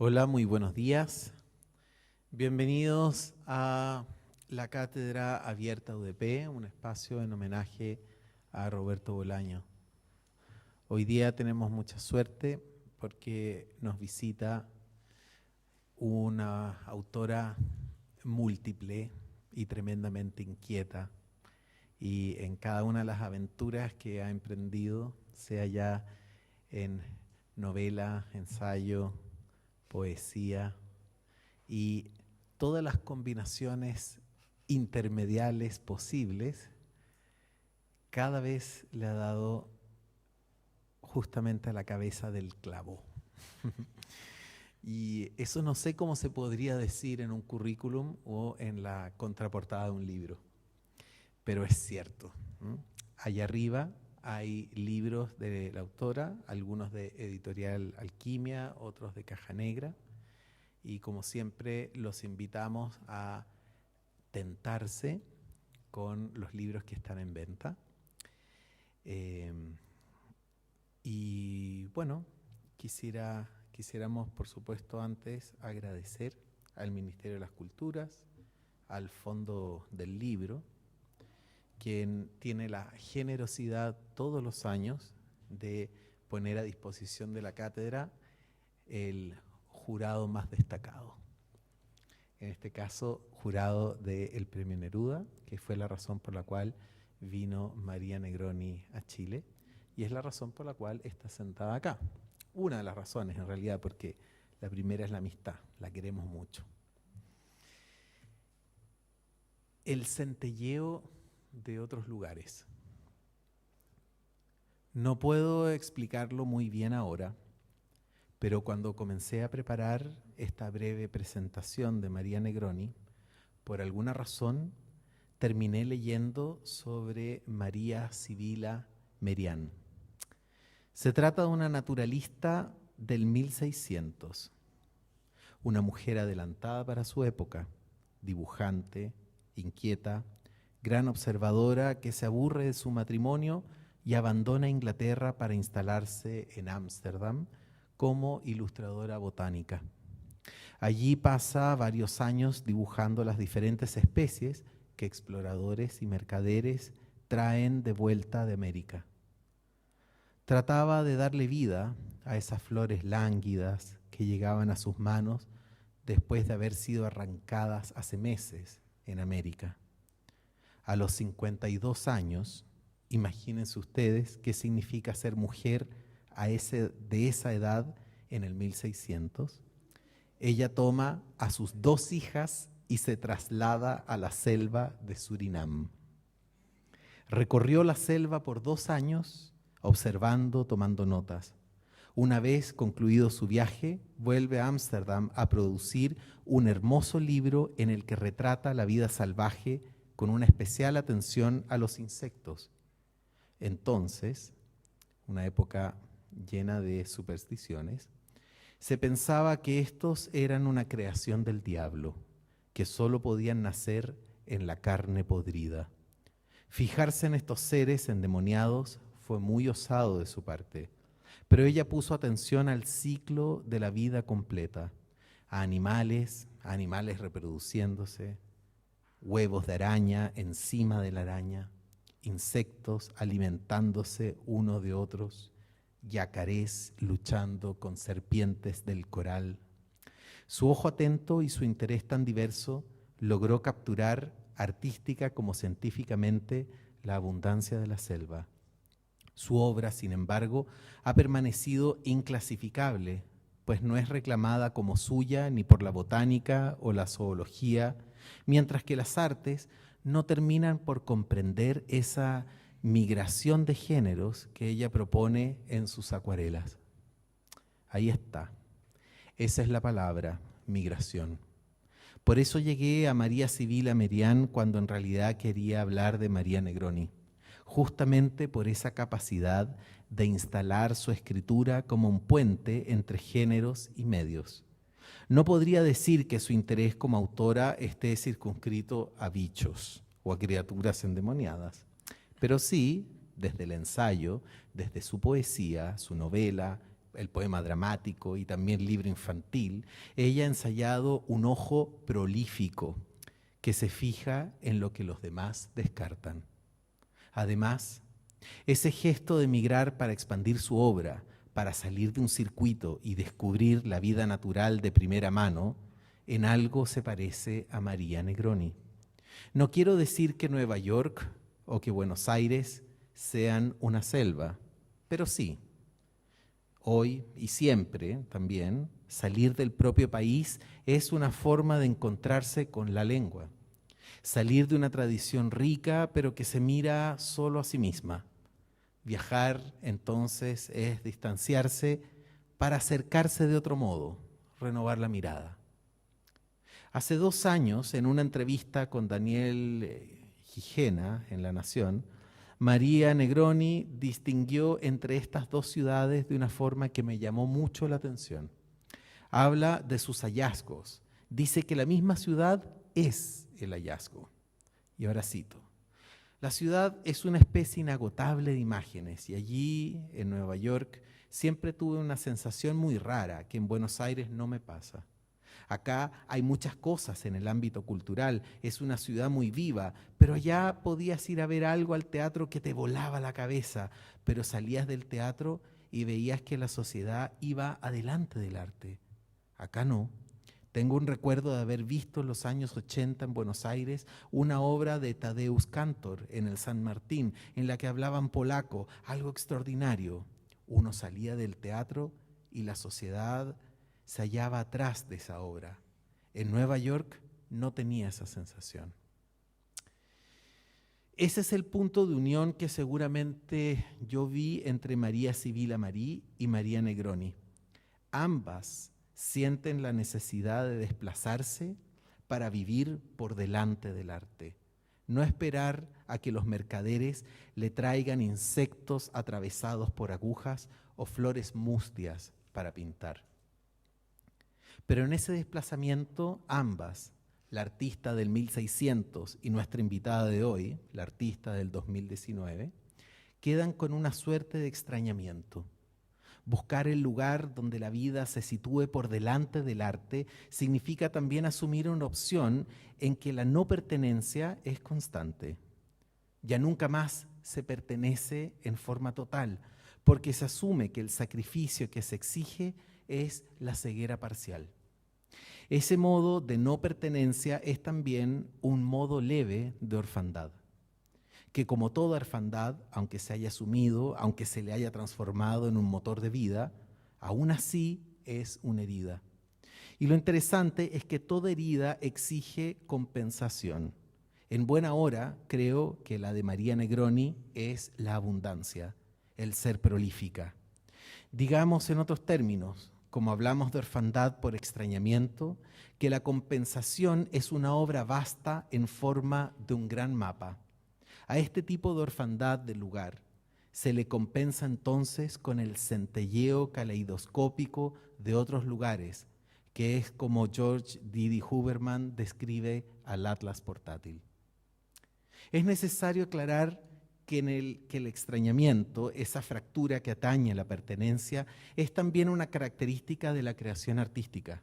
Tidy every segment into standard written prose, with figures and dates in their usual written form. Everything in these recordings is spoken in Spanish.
Hola, muy buenos días. Bienvenidos a la Cátedra Abierta UDP, un espacio en homenaje a Roberto Bolaño. Hoy día tenemos mucha suerte porque nos visita una autora múltiple y tremendamente inquieta, y en cada una de las aventuras que ha emprendido, sea ya en novela, ensayo, poesía y todas las combinaciones intermediales posibles, cada vez le ha dado justamente a la cabeza del clavo. Y eso no sé cómo se podría decir en un currículum o en la contraportada de un libro, pero es cierto. Allá arriba hay libros de la autora, algunos de Editorial Alquimia, otros de Caja Negra, y como siempre los invitamos a tentarse con los libros que están en venta. Y bueno, quisiéramos por supuesto antes agradecer al Ministerio de las Culturas, al Fondo del Libro, quien tiene la generosidad todos los años de poner a disposición de la cátedra el jurado más destacado. En este caso, jurado del Premio Neruda, que fue la razón por la cual vino María Negroni a Chile, y es la razón por la cual está sentada acá. Una de las razones, en realidad, porque la primera es la amistad, la queremos mucho. El centelleo de otros lugares. No puedo explicarlo muy bien ahora, pero cuando comencé a preparar esta breve presentación de María Negroni, por alguna razón terminé leyendo sobre María Sibila Merian. Se trata de una naturalista del 1600, una mujer adelantada para su época, dibujante, inquieta, gran observadora que se aburre de su matrimonio y abandona Inglaterra para instalarse en Ámsterdam como ilustradora botánica. Allí pasa varios años dibujando las diferentes especies que exploradores y mercaderes traen de vuelta de América. Trataba de darle vida a esas flores lánguidas que llegaban a sus manos después de haber sido arrancadas hace meses en América. A los 52 años, imagínense ustedes qué significa ser mujer de esa edad en el 1600. Ella toma a sus 2 hijas y se traslada a la selva de Surinam. Recorrió la selva por 2 años, observando, tomando notas. Una vez concluido su viaje, vuelve a Ámsterdam a producir un hermoso libro en el que retrata la vida salvaje con una especial atención a los insectos. Entonces, una época llena de supersticiones, se pensaba que estos eran una creación del diablo, que solo podían nacer en la carne podrida. Fijarse en estos seres endemoniados fue muy osado de su parte, pero ella puso atención al ciclo de la vida completa, a animales reproduciéndose, huevos de araña encima de la araña, insectos alimentándose unos de otros, yacarés luchando con serpientes del coral. Su ojo atento y su interés tan diverso logró capturar artística como científicamente la abundancia de la selva. Su obra, sin embargo, ha permanecido inclasificable, pues no es reclamada como suya ni por la botánica o la zoología, mientras que las artes no terminan por comprender esa migración de géneros que ella propone en sus acuarelas. Ahí está. Esa es la palabra, migración. Por eso llegué a María Sibila Merian cuando en realidad quería hablar de María Negroni, justamente por esa capacidad de instalar su escritura como un puente entre géneros y medios. No podría decir que su interés como autora esté circunscrito a bichos o a criaturas endemoniadas, pero sí, desde el ensayo, desde su poesía, su novela, el poema dramático y también libro infantil, ella ha ensayado un ojo prolífico que se fija en lo que los demás descartan. Además, ese gesto de migrar para expandir su obra, para salir de un circuito y descubrir la vida natural de primera mano, en algo se parece a María Negroni. No quiero decir que Nueva York o que Buenos Aires sean una selva, pero sí, hoy y siempre también, salir del propio país es una forma de encontrarse con la lengua. Salir de una tradición rica, pero que se mira solo a sí misma. Viajar, entonces, es distanciarse para acercarse de otro modo, renovar la mirada. Hace 2 años, en una entrevista con Daniel Gijena en La Nación, María Negroni distinguió entre estas 2 ciudades de una forma que me llamó mucho la atención. Habla de sus hallazgos. Dice que la misma ciudad es el hallazgo. Y ahora cito: la ciudad es una especie inagotable de imágenes y allí, en Nueva York, siempre tuve una sensación muy rara que en Buenos Aires no me pasa. Acá hay muchas cosas en el ámbito cultural, es una ciudad muy viva, pero allá podías ir a ver algo al teatro que te volaba la cabeza, pero salías del teatro y veías que la sociedad iba adelante del arte. Acá no. Tengo un recuerdo de haber visto en los años 80 en Buenos Aires una obra de Tadeusz Kantor en el San Martín, en la que hablaban polaco, algo extraordinario. Uno salía del teatro y la sociedad se hallaba atrás de esa obra. En Nueva York no tenía esa sensación. Ese es el punto de unión que seguramente yo vi entre María Sibila Marí y María Negroni. Ambas sienten la necesidad de desplazarse para vivir por delante del arte. No esperar a que los mercaderes le traigan insectos atravesados por agujas o flores mustias para pintar. Pero en ese desplazamiento, ambas, la artista del 1600 y nuestra invitada de hoy, la artista del 2019, quedan con una suerte de extrañamiento. Buscar el lugar donde la vida se sitúe por delante del arte significa también asumir una opción en que la no pertenencia es constante. Ya nunca más se pertenece en forma total, porque se asume que el sacrificio que se exige es la ceguera parcial. Ese modo de no pertenencia es también un modo leve de orfandad, que como toda orfandad, aunque se haya asumido, aunque se le haya transformado en un motor de vida, aún así es una herida. Y lo interesante es que toda herida exige compensación. En buena hora, creo que la de María Negroni es la abundancia, el ser prolífica. Digamos en otros términos, como hablamos de orfandad por extrañamiento, que la compensación es una obra vasta en forma de un gran mapa. A este tipo de orfandad del lugar se le compensa entonces con el centelleo caleidoscópico de otros lugares, que es como George Didi Huberman describe al Atlas portátil. Es necesario aclarar que el extrañamiento, esa fractura que atañe a la pertenencia, es también una característica de la creación artística.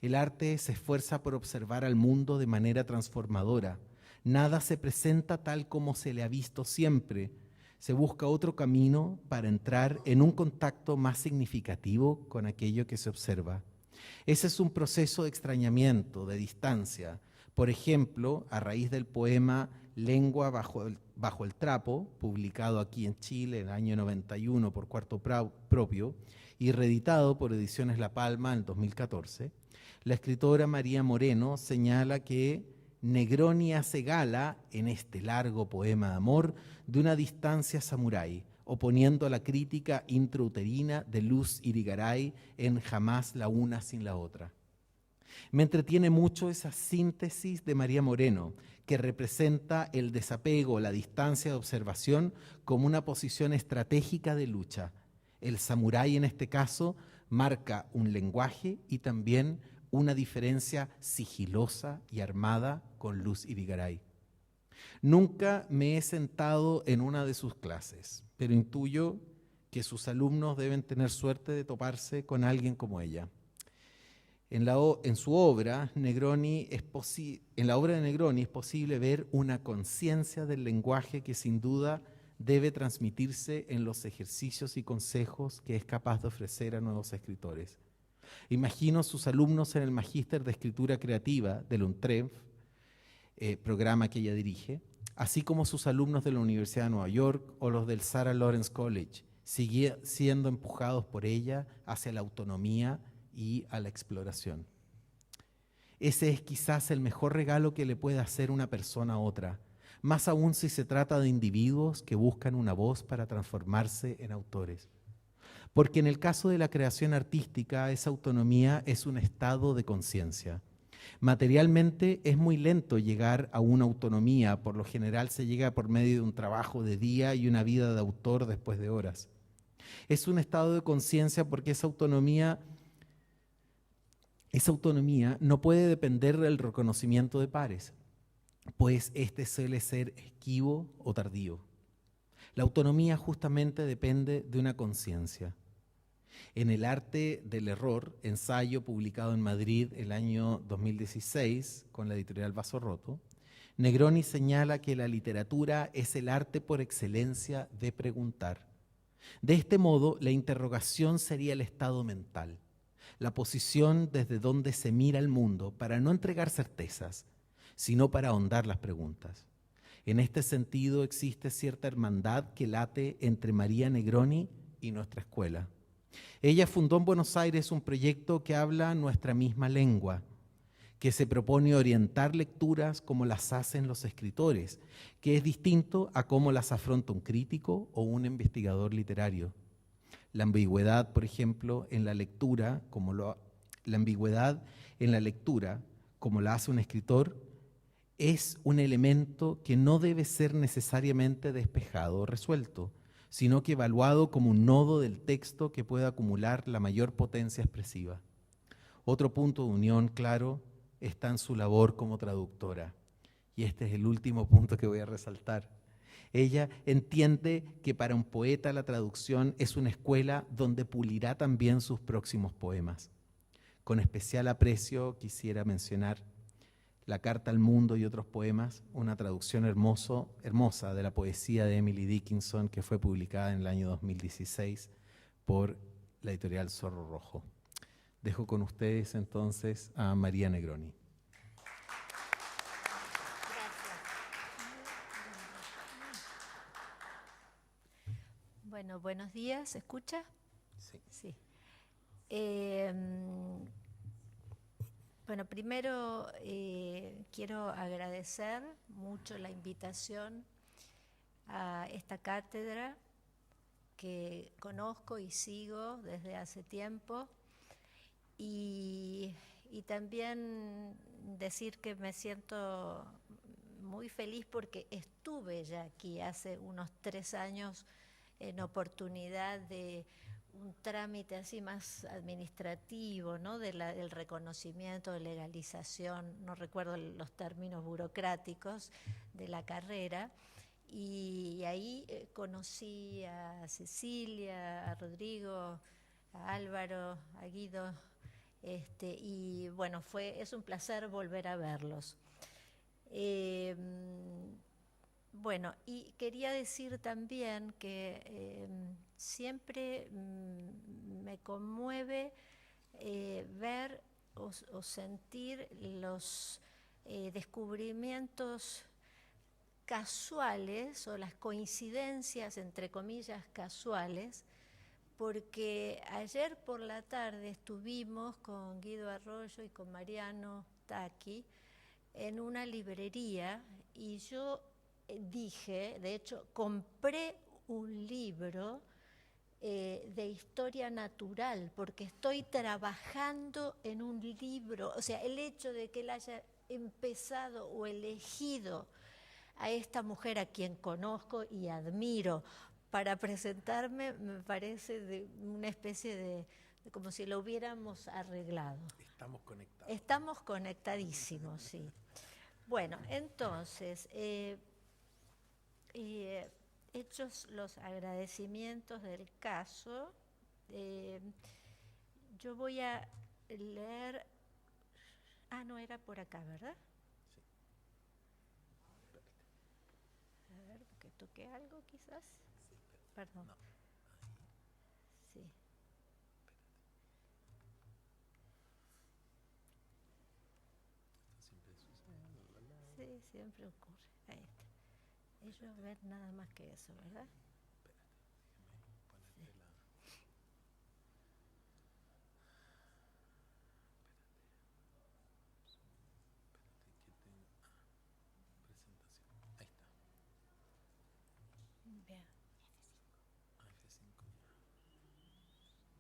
El arte se esfuerza por observar al mundo de manera transformadora. Nada se presenta tal como se le ha visto siempre. Se busca otro camino para entrar en un contacto más significativo con aquello que se observa. Ese es un proceso de extrañamiento, de distancia. Por ejemplo, a raíz del poema Lengua bajo el trapo, publicado aquí en Chile en el año 91 por Cuarto Propio y reeditado por Ediciones La Palma en el 2014, la escritora María Moreno señala que Negroni hace gala, en este largo poema de amor, de una distancia samurái, oponiendo a la crítica intrauterina de Luz Irigaray en Jamás la una sin la otra. Me entretiene mucho esa síntesis de María Moreno, que representa el desapego, la distancia de observación como una posición estratégica de lucha. El samurái en este caso marca un lenguaje y también una diferencia sigilosa y armada con Luz Irigaray. Nunca me he sentado en una de sus clases, pero intuyo que sus alumnos deben tener suerte de toparse con alguien como ella. En la obra de Negroni es posible ver una conciencia del lenguaje que sin duda debe transmitirse en los ejercicios y consejos que es capaz de ofrecer a nuevos escritores. Imagino sus alumnos en el Magíster de Escritura Creativa del UNTREV, programa que ella dirige, así como sus alumnos de la Universidad de Nueva York o los del Sarah Lawrence College, siendo empujados por ella hacia la autonomía y a la exploración. Ese es quizás el mejor regalo que le puede hacer una persona a otra, más aún si se trata de individuos que buscan una voz para transformarse en autores. Porque en el caso de la creación artística, esa autonomía es un estado de conciencia. Materialmente es muy lento llegar a una autonomía, por lo general se llega por medio de un trabajo de día y una vida de autor después de horas. Es un estado de conciencia porque esa autonomía no puede depender del reconocimiento de pares, pues este suele ser esquivo o tardío. La autonomía justamente depende de una conciencia. En El arte del error, ensayo publicado en Madrid el año 2016 con la editorial Vaso Roto, Negroni señala que la literatura es el arte por excelencia de preguntar. De este modo, la interrogación sería el estado mental, la posición desde donde se mira el mundo para no entregar certezas, sino para ahondar las preguntas. En este sentido existe cierta hermandad que late entre María Negroni y nuestra escuela. Ella fundó en Buenos Aires un proyecto que habla nuestra misma lengua, que se propone orientar lecturas como las hacen los escritores, que es distinto a cómo las afronta un crítico o un investigador literario. La ambigüedad, por ejemplo, en la lectura, como la hace un escritor, es un elemento que no debe ser necesariamente despejado o resuelto, sino que evaluado como un nodo del texto que pueda acumular la mayor potencia expresiva. Otro punto de unión, claro, está en su labor como traductora. Y este es el último punto que voy a resaltar. Ella entiende que para un poeta la traducción es una escuela donde pulirá también sus próximos poemas. Con especial aprecio quisiera mencionar La Carta al Mundo y otros poemas, una traducción hermosa de la poesía de Emily Dickinson que fue publicada en el año 2016 por la editorial Zorro Rojo. Dejo con ustedes entonces a María Negroni. Bueno, buenos días, ¿se escucha? Sí. Sí. Bueno, primero quiero agradecer mucho la invitación a esta cátedra que conozco y sigo desde hace tiempo y también decir que me siento muy feliz porque estuve ya aquí hace unos 3 años en oportunidad de un trámite así más administrativo, ¿no? Del reconocimiento, de legalización, no recuerdo los términos burocráticos de la carrera, y ahí conocí a Cecilia, a Rodrigo, a Álvaro, a Guido, y bueno, es un placer volver a verlos. Bueno, y quería decir también que siempre me conmueve ver o sentir los descubrimientos casuales o las coincidencias, entre comillas, casuales, porque ayer por la tarde estuvimos con Guido Arroyo y con Mariano Tacchi en una librería y yo dije, de hecho, compré un libro de historia natural, porque estoy trabajando en un libro, o sea, el hecho de que él haya empezado o elegido a esta mujer a quien conozco y admiro para presentarme, me parece de una especie de como si lo hubiéramos arreglado. Estamos conectados. Estamos conectadísimos, sí. Bueno, entonces, hechos los agradecimientos del caso, yo voy a leer... Ah, no, era por acá, ¿verdad? Sí. A ver, que toque algo quizás. Sí, Perdón. no. Sí. Siempre sucede. Sí, siempre ocurre. Ahí está. Ellos ven nada más que eso, ¿verdad? Espérate, déjame ponerte la... Presentación. Ahí está. Bien. F5 ya. ¿Dónde está la...?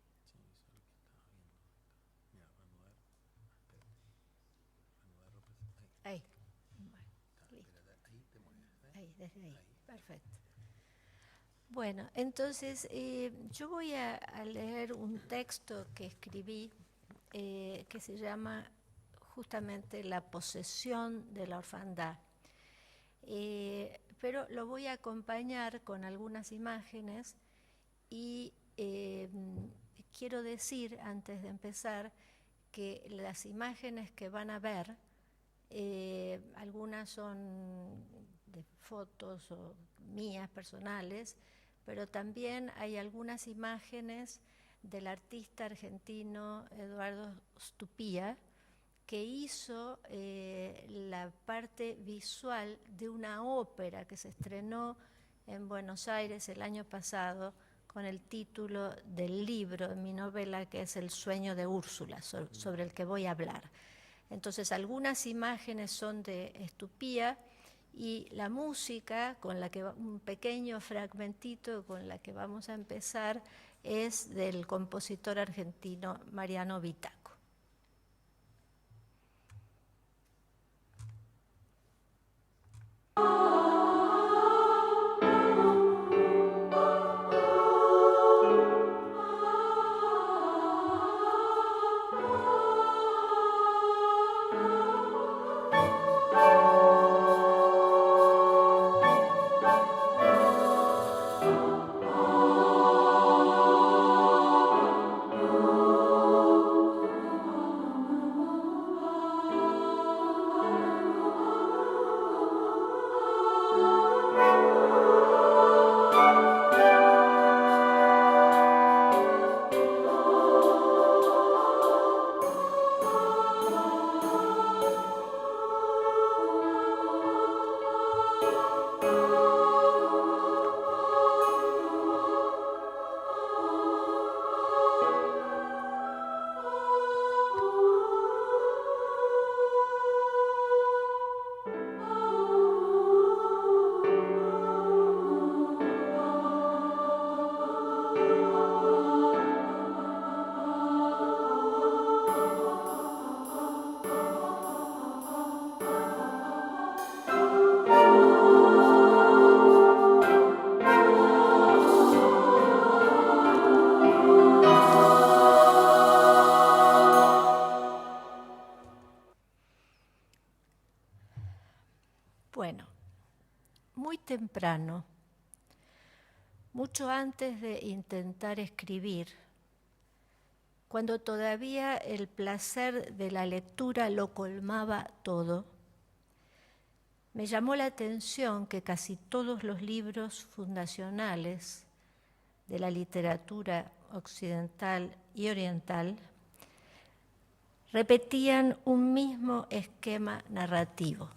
Sí, eso es lo que estaba viendo. Mira, reanudar. Espérate. Reanudar representación. Ahí. Bueno, Listo. espérate, ahí te mueves. Ahí, desde ahí. Ahí. Perfecto. Bueno, entonces yo voy a leer un texto que escribí que se llama justamente La posesión de la orfandad. Pero lo voy a acompañar con algunas imágenes y quiero decir antes de empezar que las imágenes que van a ver, algunas son de fotos o mías personales, pero también hay algunas imágenes del artista argentino Eduardo Stupía, que hizo la parte visual de una ópera que se estrenó en Buenos Aires el año pasado con el título del libro de mi novela, que es El sueño de Úrsula, sobre el que voy a hablar. Entonces, algunas imágenes son de Stupía y la música, con la que un pequeño fragmentito con la que vamos a empezar, es del compositor argentino Mariano Vitaco. Bueno, muy temprano, mucho antes de intentar escribir, cuando todavía el placer de la lectura lo colmaba todo, me llamó la atención que casi todos los libros fundacionales de la literatura occidental y oriental repetían un mismo esquema narrativo.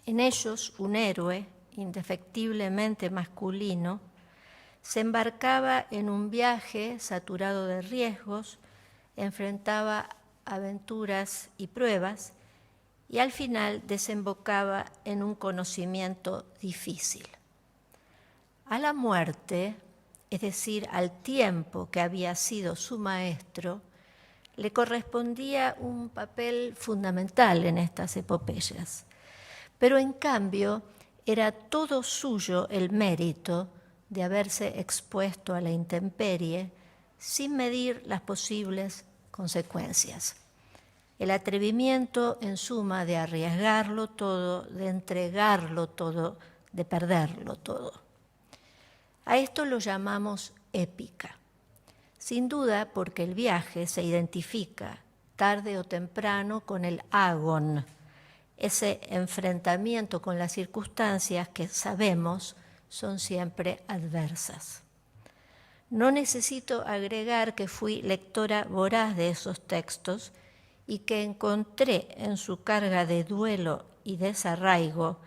En ellos, un héroe, indefectiblemente masculino, se embarcaba en un viaje saturado de riesgos, enfrentaba aventuras y pruebas, y al final desembocaba en un conocimiento difícil. A la muerte, es decir, al tiempo que había sido su maestro, le correspondía un papel fundamental en estas epopeyas. Pero en cambio era todo suyo el mérito de haberse expuesto a la intemperie sin medir las posibles consecuencias. El atrevimiento, en suma, de arriesgarlo todo, de entregarlo todo, de perderlo todo. A esto lo llamamos épica. Sin duda porque el viaje se identifica tarde o temprano con el agón, ese enfrentamiento con las circunstancias que sabemos son siempre adversas. No necesito agregar que fui lectora voraz de esos textos y que encontré en su carga de duelo y desarraigo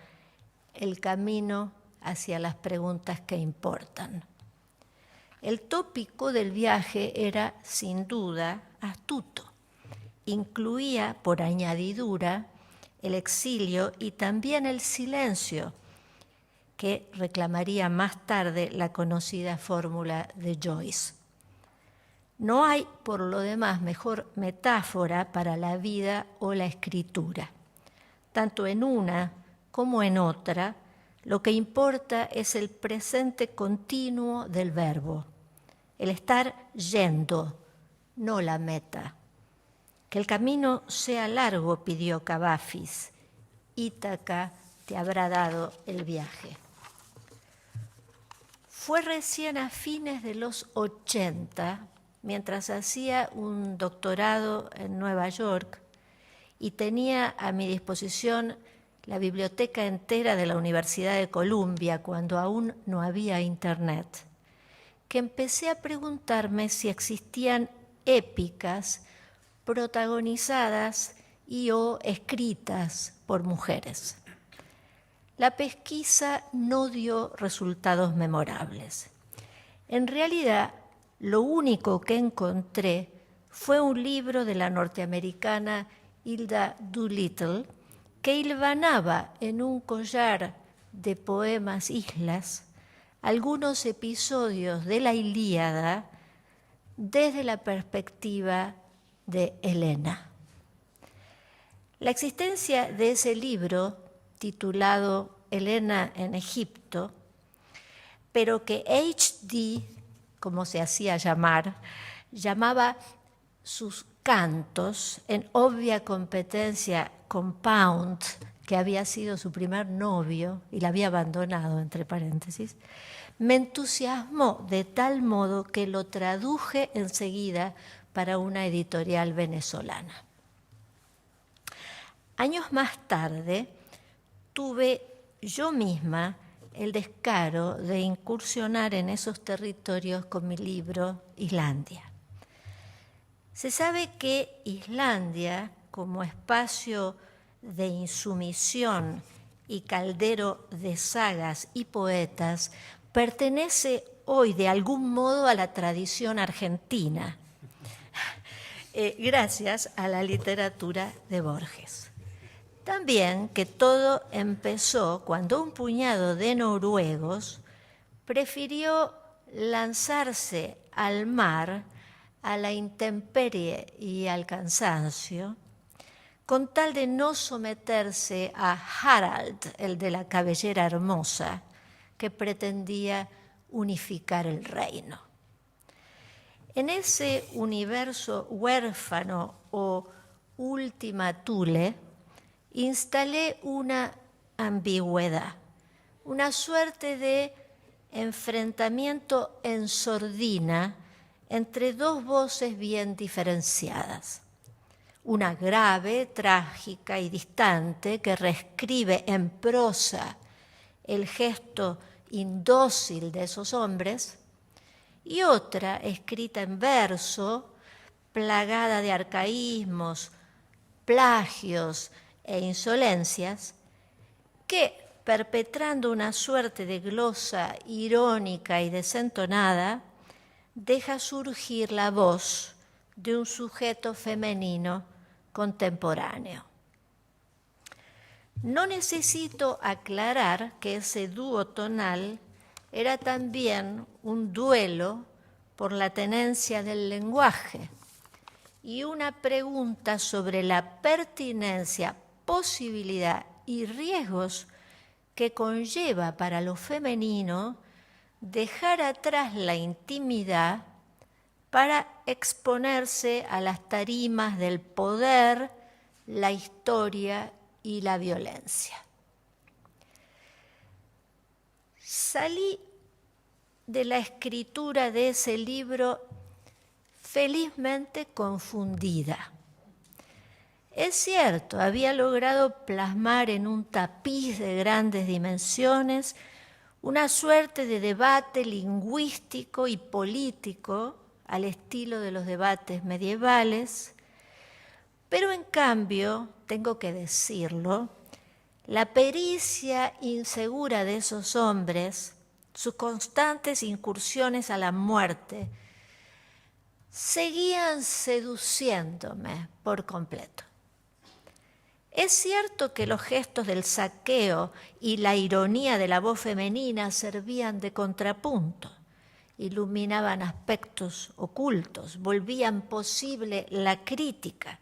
el camino hacia las preguntas que importan. El tópico del viaje era, sin duda, astuto. Incluía, por añadidura, el exilio y también el silencio, que reclamaría más tarde la conocida fórmula de Joyce. No hay, por lo demás, mejor metáfora para la vida o la escritura. Tanto en una como en otra, lo que importa es el presente continuo del verbo, el estar yendo, no la meta. Que el camino sea largo, pidió Cavafis. Ítaca te habrá dado el viaje. Fue recién a fines de los 80, mientras hacía un doctorado en Nueva York y tenía a mi disposición la biblioteca entera de la Universidad de Columbia, cuando aún no había internet, que empecé a preguntarme si existían épicas protagonizadas y o escritas por mujeres. La pesquisa no dio resultados memorables. En realidad, lo único que encontré fue un libro de la norteamericana Hilda Doolittle que hilvanaba en un collar de poemas islas algunos episodios de la Ilíada desde la perspectiva de Helena. La existencia de ese libro, titulado Helena en Egipto, pero que H.D., como se hacía llamar, llamaba sus cantos, en obvia competencia con Pound, que había sido su primer novio y la había abandonado, entre paréntesis, me entusiasmó de tal modo que lo traduje enseguida para una editorial venezolana. Años más tarde, tuve yo misma el descaro de incursionar en esos territorios con mi libro Islandia. Se sabe que Islandia, como espacio de insumisión y caldero de sagas y poetas, pertenece hoy de algún modo a la tradición argentina, gracias a la literatura de Borges. También que todo empezó cuando un puñado de noruegos prefirió lanzarse al mar, a la intemperie y al cansancio, con tal de no someterse a Harald, el de la cabellera hermosa, que pretendía unificar el reino. En ese universo huérfano o Ultima Thule, instalé una ambigüedad, una suerte de enfrentamiento en sordina entre dos voces bien diferenciadas. Una grave, trágica y distante que reescribe en prosa el gesto indócil de esos hombres, y otra escrita en verso, plagada de arcaísmos, plagios e insolencias, que, perpetrando una suerte de glosa irónica y desentonada, deja surgir la voz de un sujeto femenino contemporáneo. No necesito aclarar que ese dúo tonal era también un duelo por la tenencia del lenguaje y una pregunta sobre la pertinencia, posibilidad y riesgos que conlleva para lo femenino dejar atrás la intimidad para exponerse a las tarimas del poder, la historia y la violencia. Salí de la escritura de ese libro felizmente confundida. Es cierto, había logrado plasmar en un tapiz de grandes dimensiones una suerte de debate lingüístico y político al estilo de los debates medievales, pero en cambio, tengo que decirlo, la pericia insegura de esos hombres, sus constantes incursiones a la muerte, seguían seduciéndome por completo. Es cierto que los gestos del saqueo y la ironía de la voz femenina servían de contrapunto, iluminaban aspectos ocultos, volvían posible la crítica,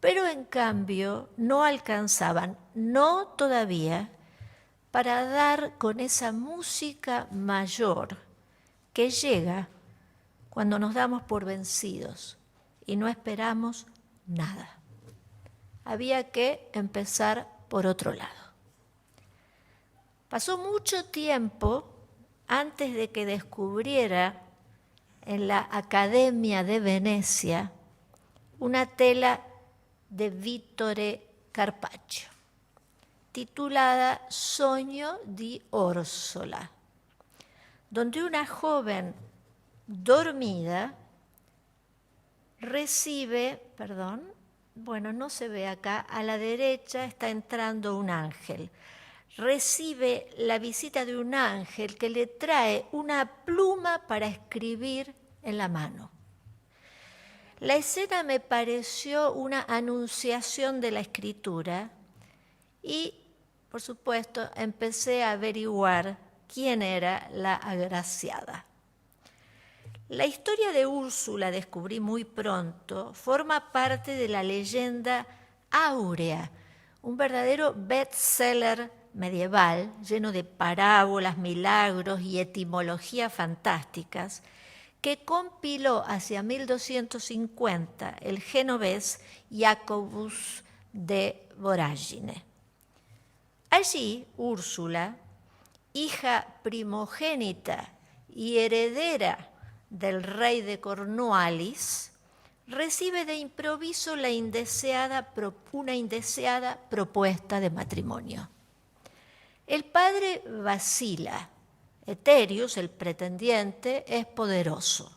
pero en cambio no alcanzaban, no todavía, para dar con esa música mayor que llega cuando nos damos por vencidos y no esperamos nada. Había que empezar por otro lado. Pasó mucho tiempo antes de que descubriera en la Academia de Venecia una tela de Vittore Carpaccio, titulada Sogno di Orsola, donde una joven dormida recibe, no se ve acá, a la derecha está entrando un ángel. Recibe la visita de un ángel que le trae una pluma para escribir en la mano. La escena me pareció una anunciación de la escritura y, por supuesto, empecé a averiguar quién era la agraciada. La historia de Úrsula, descubrí muy pronto, forma parte de la leyenda áurea, un verdadero bestseller medieval lleno de parábolas, milagros y etimologías fantásticas que compiló hacia 1250 el genovés Jacobus de Voragine. Allí, Úrsula, hija primogénita y heredera del rey de Cornuallis, recibe de improviso una indeseada propuesta de matrimonio. El padre vacila. Eterius, el pretendiente, es poderoso.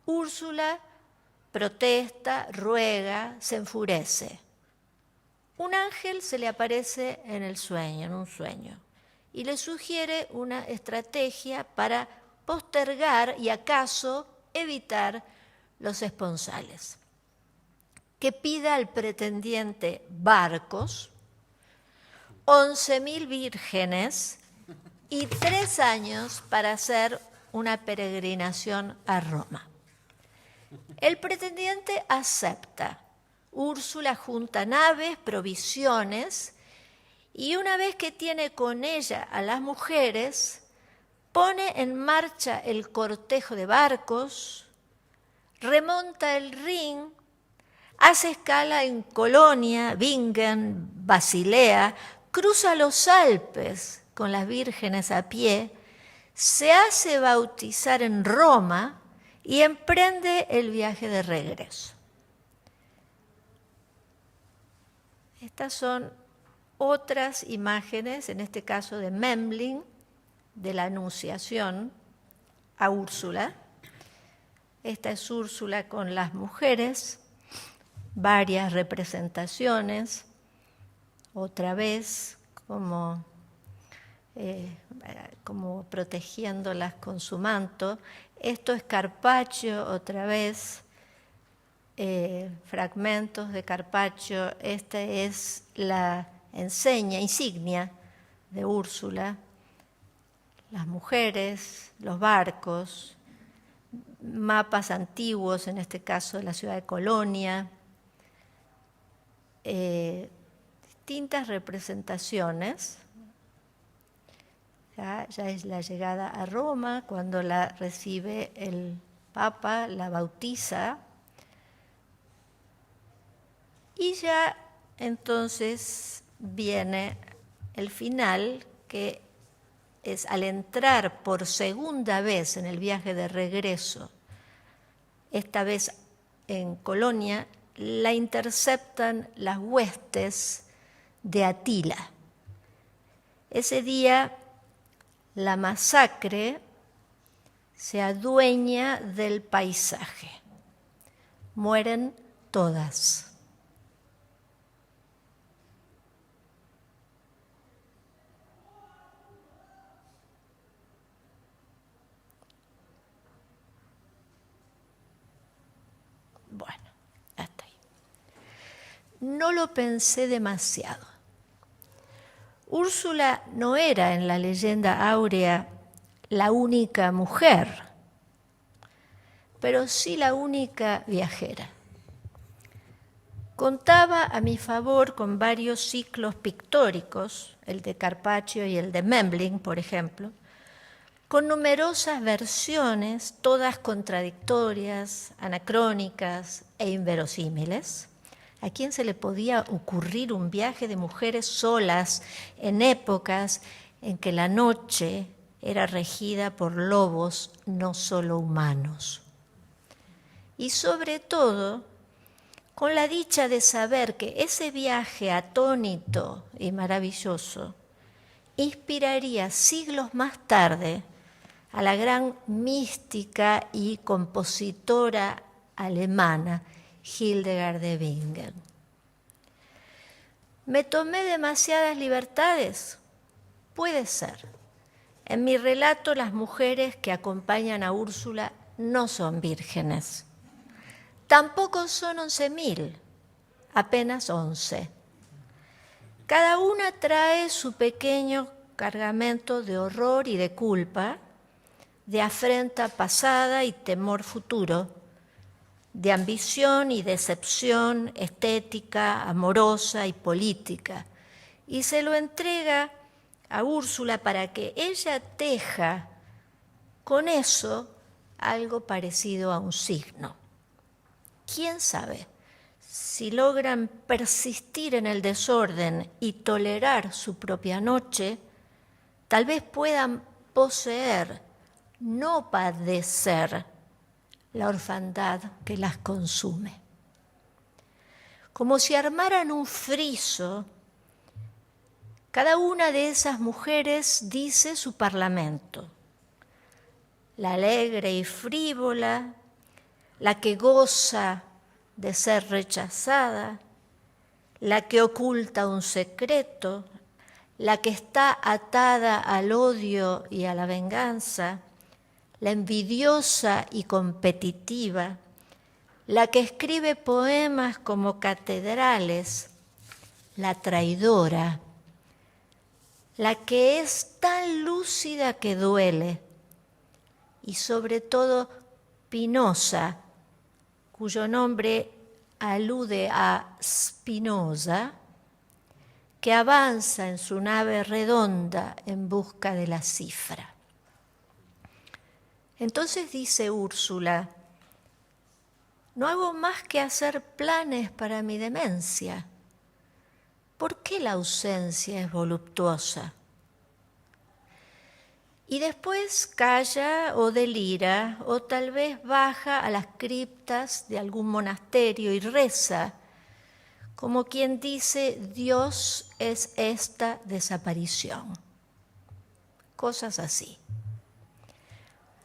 Úrsula protesta, ruega, se enfurece. Un ángel se le aparece en un sueño, y le sugiere una estrategia para postergar y acaso evitar los esponsales. Que pida al pretendiente barcos, 11.000 vírgenes y 3 años para hacer una peregrinación a Roma. El pretendiente acepta. Úrsula junta naves, provisiones, y una vez que tiene con ella a las mujeres, pone en marcha el cortejo de barcos, remonta el Rin, hace escala en Colonia, Bingen, Basilea, cruza los Alpes con las vírgenes a pie, se hace bautizar en Roma y emprende el viaje de regreso. Estas son otras imágenes, en este caso de Memling, de la Anunciación a Úrsula. Esta es Úrsula con las mujeres, varias representaciones, otra vez como protegiéndolas con su manto. Esto es Carpaccio, otra vez, fragmentos de Carpaccio. Esta es la insignia de Úrsula. Las mujeres, los barcos, mapas antiguos, en este caso de la ciudad de Colonia, distintas representaciones. ya es la llegada a Roma, cuando la recibe el Papa, la bautiza, y ya entonces viene el final, que es al entrar por segunda vez en el viaje de regreso, esta vez en Colonia, la interceptan las huestes de Atila. Ese día la masacre se adueña del paisaje. Mueren todas. Bueno, hasta ahí. No lo pensé demasiado. Úrsula no era en la leyenda áurea la única mujer, pero sí la única viajera. Contaba a mi favor con varios ciclos pictóricos, el de Carpaccio y el de Memling, por ejemplo, con numerosas versiones, todas contradictorias, anacrónicas e inverosímiles. ¿A quién se le podía ocurrir un viaje de mujeres solas en épocas en que la noche era regida por lobos no solo humanos? Y sobre todo, con la dicha de saber que ese viaje atónito y maravilloso inspiraría siglos más tarde a la gran mística y compositora alemana Hildegard de Bingen. ¿Me tomé demasiadas libertades? Puede ser. En mi relato, las mujeres que acompañan a Úrsula no son vírgenes. Tampoco son 11.000, apenas 11. Cada una trae su pequeño cargamento de horror y de culpa, de afrenta pasada y temor futuro, de ambición y decepción estética, amorosa y política, y se lo entrega a Úrsula para que ella teja con eso algo parecido a un signo. ¿Quién sabe si logran persistir en el desorden y tolerar su propia noche? Tal vez puedan poseer, no padecer, la orfandad que las consume. Como si armaran un friso, cada una de esas mujeres dice su parlamento. La alegre y frívola, la que goza de ser rechazada, la que oculta un secreto, la que está atada al odio y a la venganza, la envidiosa y competitiva, la que escribe poemas como catedrales, la traidora, la que es tan lúcida que duele, y sobre todo Pinoza, cuyo nombre alude a Spinoza, que avanza en su nave redonda en busca de la cifra. Entonces dice Úrsula, no hago más que hacer planes para mi demencia. ¿Por qué la ausencia es voluptuosa? Y después calla o delira, o tal vez baja a las criptas de algún monasterio y reza, como quien dice, Dios es esta desaparición. Cosas así.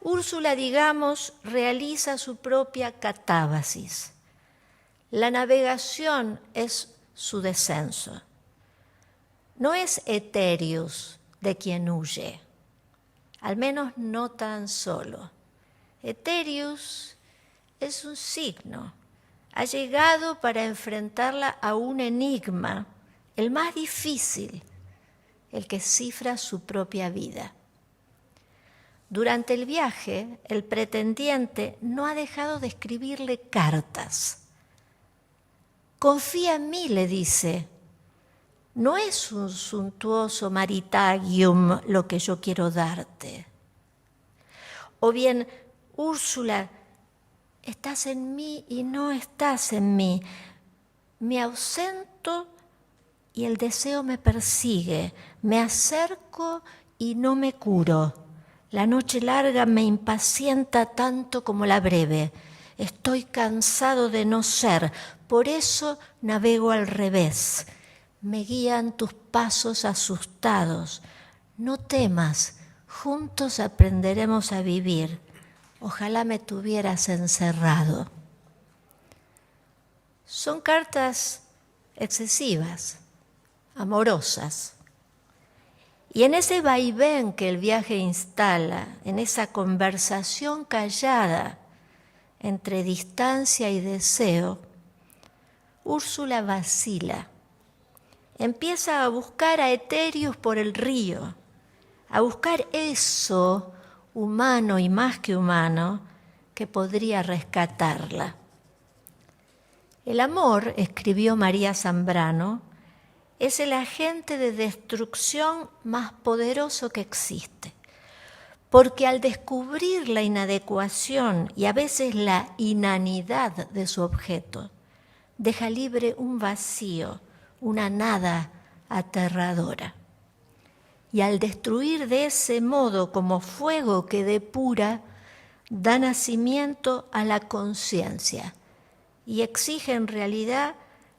Úrsula, digamos, realiza su propia catábasis. La navegación es su descenso. No es Eterius de quien huye, al menos no tan solo. Eterius es un signo. Ha llegado para enfrentarla a un enigma, el más difícil, el que cifra su propia vida. Durante el viaje, el pretendiente no ha dejado de escribirle cartas. Confía en mí, le dice. no es un suntuoso maritagium lo que yo quiero darte. O bien, Úrsula, estás en mí y no estás en mí. Me ausento y el deseo me persigue. Me acerco y no me curo. La noche larga me impacienta tanto como la breve. Estoy cansado de no ser, por eso navego al revés. Me guían tus pasos asustados. No temas, juntos aprenderemos a vivir. Ojalá me tuvieras encerrado. Son cartas excesivas, amorosas. Y en ese vaivén que el viaje instala, en esa conversación callada entre distancia y deseo, Úrsula vacila. Empieza a buscar a Etéreos por el río, a buscar eso humano y más que humano que podría rescatarla. El amor, escribió María Zambrano, es el agente de destrucción más poderoso que existe, porque al descubrir la inadecuación y a veces la inanidad de su objeto, deja libre un vacío, una nada aterradora. Y al destruir de ese modo como fuego que depura, da nacimiento a la conciencia y exige en realidad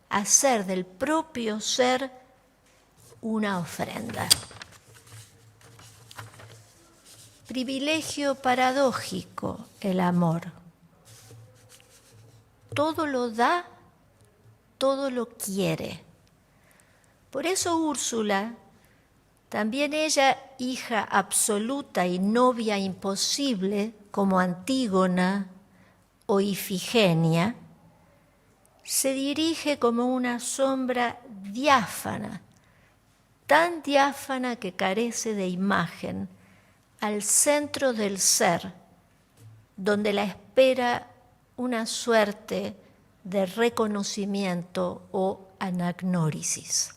hacer del propio ser una ofrenda. Privilegio paradójico el amor. Todo lo da, todo lo quiere. Por eso Úrsula, también ella hija absoluta y novia imposible como Antígona o Ifigenia, se dirige como una sombra diáfana, tan diáfana que carece de imagen, al centro del ser, donde la espera una suerte de reconocimiento o anagnórisis.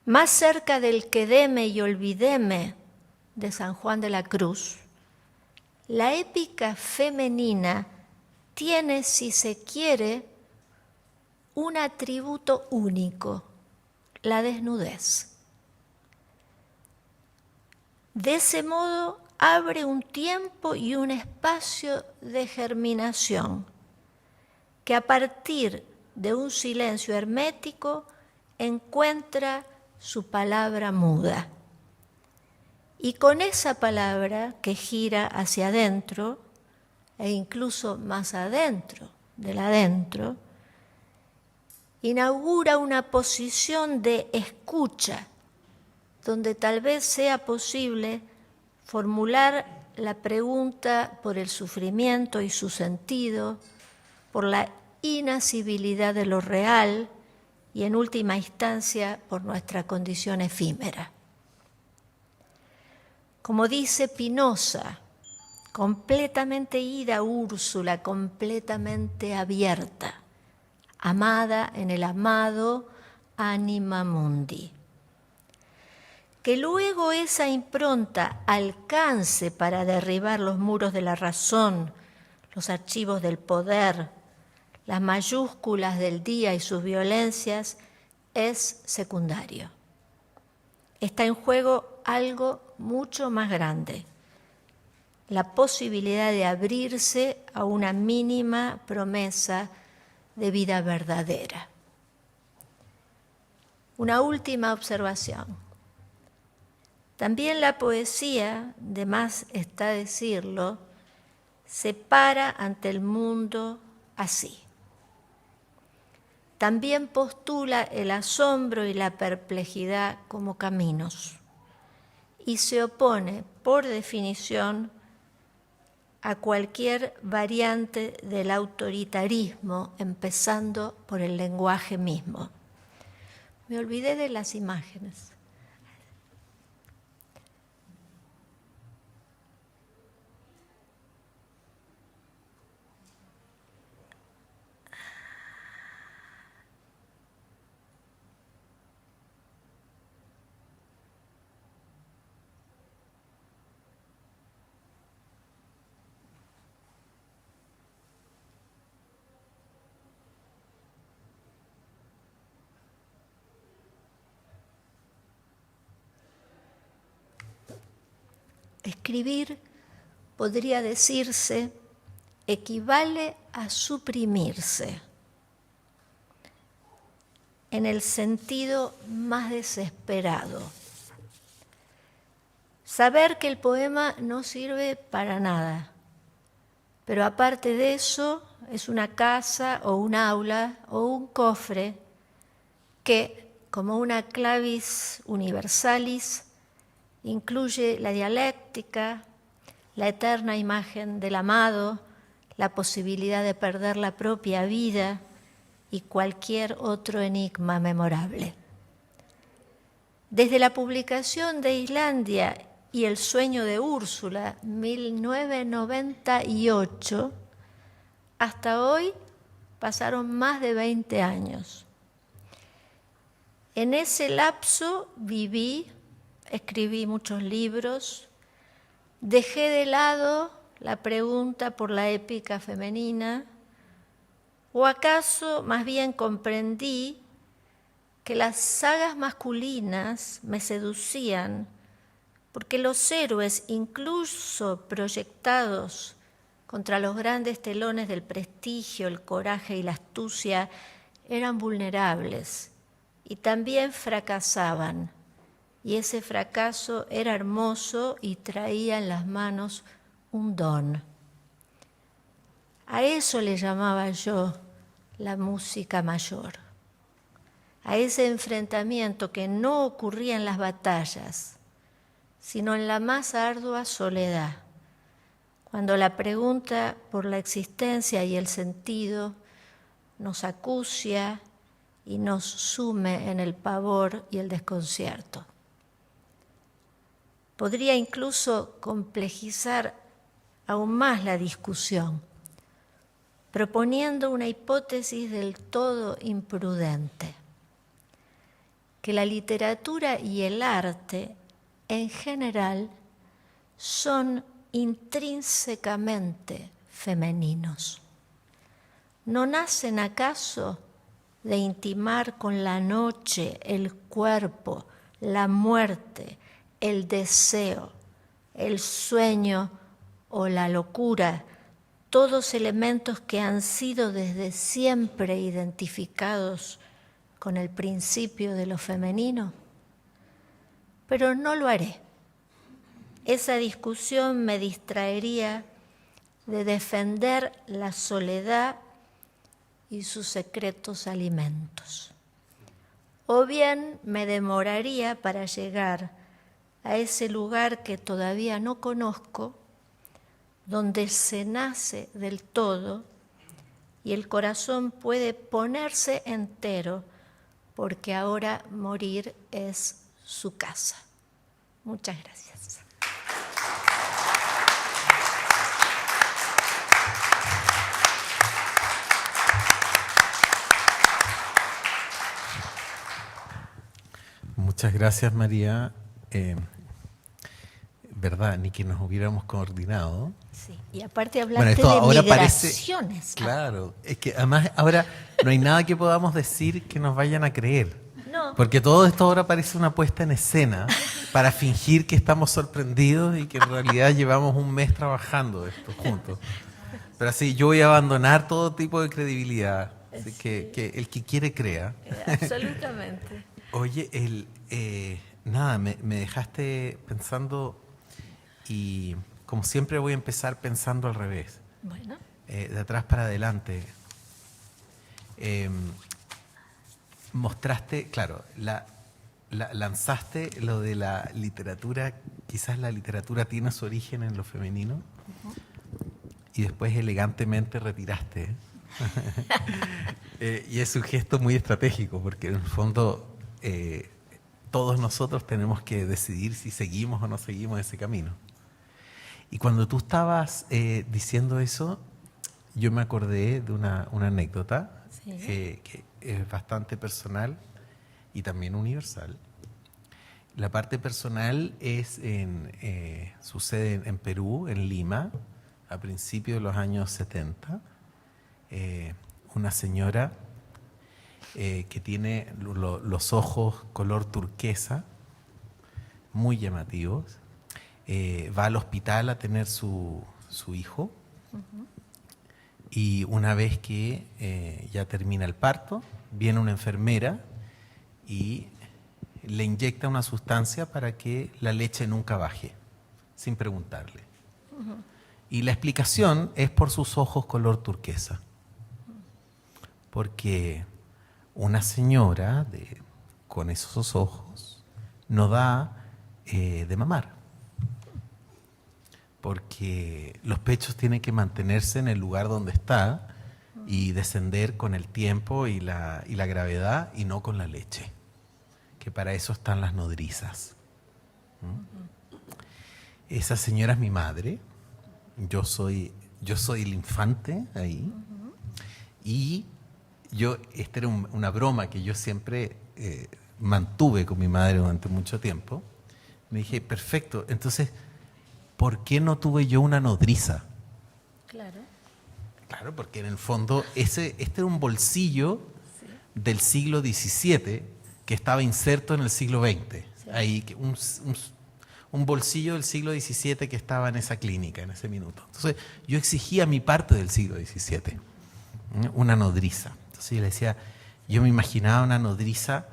Más cerca del quedeme y olvideme de San Juan de la Cruz, la épica femenina tiene, si se quiere, un atributo único, la desnudez. De ese modo abre un tiempo y un espacio de germinación que a partir de un silencio hermético encuentra su palabra muda. Y con esa palabra que gira hacia adentro, e incluso más adentro del adentro, inaugura una posición de escucha, donde tal vez sea posible formular la pregunta por el sufrimiento y su sentido, por la inasibilidad de lo real y en última instancia por nuestra condición efímera. Como dice Spinoza, completamente ida Úrsula, completamente abierta, amada en el amado anima mundi. Que luego esa impronta alcance para derribar los muros de la razón, los archivos del poder, las mayúsculas del día y sus violencias, es secundario. Está en juego algo mucho más grande, la posibilidad de abrirse a una mínima promesa de vida verdadera. Una última observación. También la poesía, de más está decirlo, se para ante el mundo así. También postula el asombro y la perplejidad como caminos y se opone, por definición, a cualquier variante del autoritarismo, empezando por el lenguaje mismo. Me olvidé de las imágenes. Escribir, podría decirse, equivale a suprimirse, en el sentido más desesperado. Saber que el poema no sirve para nada, pero aparte de eso es una casa o un aula o un cofre que, como una clavis universalis, incluye la dialéctica, la eterna imagen del amado, la posibilidad de perder la propia vida y cualquier otro enigma memorable. Desde la publicación de Islandia y El sueño de Úrsula, 1998, hasta hoy pasaron más de 20 años. En ese lapso viví, escribí muchos libros, dejé de lado la pregunta por la épica femenina, o acaso más bien comprendí que las sagas masculinas me seducían porque los héroes, incluso proyectados contra los grandes telones del prestigio, el coraje y la astucia, eran vulnerables y también fracasaban. Y ese fracaso era hermoso y traía en las manos un don. A eso le llamaba yo la música mayor, a ese enfrentamiento que no ocurría en las batallas, sino en la más ardua soledad, cuando la pregunta por la existencia y el sentido nos acucia y nos sume en el pavor y el desconcierto. Podría incluso complejizar aún más la discusión, proponiendo una hipótesis del todo imprudente, que la literatura y el arte en general son intrínsecamente femeninos. ¿No nacen acaso de intimar con la noche, el cuerpo, la muerte, el deseo, el sueño o la locura, todos elementos que han sido desde siempre identificados con el principio de lo femenino? Pero no lo haré. Esa discusión me distraería de defender la soledad y sus secretos alimentos. O bien me demoraría para llegar a ese lugar que todavía no conozco, donde se nace del todo y el corazón puede ponerse entero, porque ahora morir es su casa. Muchas gracias. Muchas gracias, María. ¿Verdad? Ni que nos hubiéramos coordinado. Sí, y aparte hablaste esto de ahora migraciones. Parece, claro, es que además ahora no hay nada que podamos decir que nos vayan a creer. No. Porque todo esto ahora parece una puesta en escena para fingir que estamos sorprendidos y que en realidad llevamos un mes trabajando esto juntos. Pero así, yo voy a abandonar todo tipo de credibilidad. Así que el que quiere crea. Absolutamente. Oye, nada, me dejaste pensando y como siempre voy a empezar pensando al revés. Bueno. De atrás para adelante. Mostraste, claro, lanzaste lo de la literatura, quizás la literatura tiene su origen en lo femenino, y después elegantemente retiraste. Y es un gesto muy estratégico, porque en el fondo todos nosotros tenemos que decidir si seguimos o no seguimos ese camino. Y cuando tú estabas diciendo eso, yo me acordé de una anécdota. Sí. Que es bastante personal y también universal. La parte personal sucede en Perú, en Lima, a principios de los años 70. Una señora que tiene los ojos color turquesa, muy llamativos, va al hospital a tener su hijo. Y una vez que ya termina el parto, viene una enfermera y le inyecta una sustancia para que la leche nunca baje, sin preguntarle. Y la explicación es por sus ojos color turquesa. Porque una señora con esos ojos no da de mamar. Porque los pechos tienen que mantenerse en el lugar donde está y descender con el tiempo y la gravedad y no con la leche, que para eso están las nodrizas. Esa señora es mi madre, yo soy el infante ahí, y esta era una broma que yo siempre mantuve con mi madre durante mucho tiempo. Me dije, perfecto, entonces, ¿por qué no tuve yo una nodriza? Claro. Claro, porque en el fondo este era un bolsillo del siglo XVII que estaba inserto en el siglo XX. Sí. Ahí, un bolsillo del siglo XVII que estaba en esa clínica en ese minuto. Entonces yo exigía mi parte del siglo XVII, una nodriza. Entonces yo le decía, yo me imaginaba una nodriza,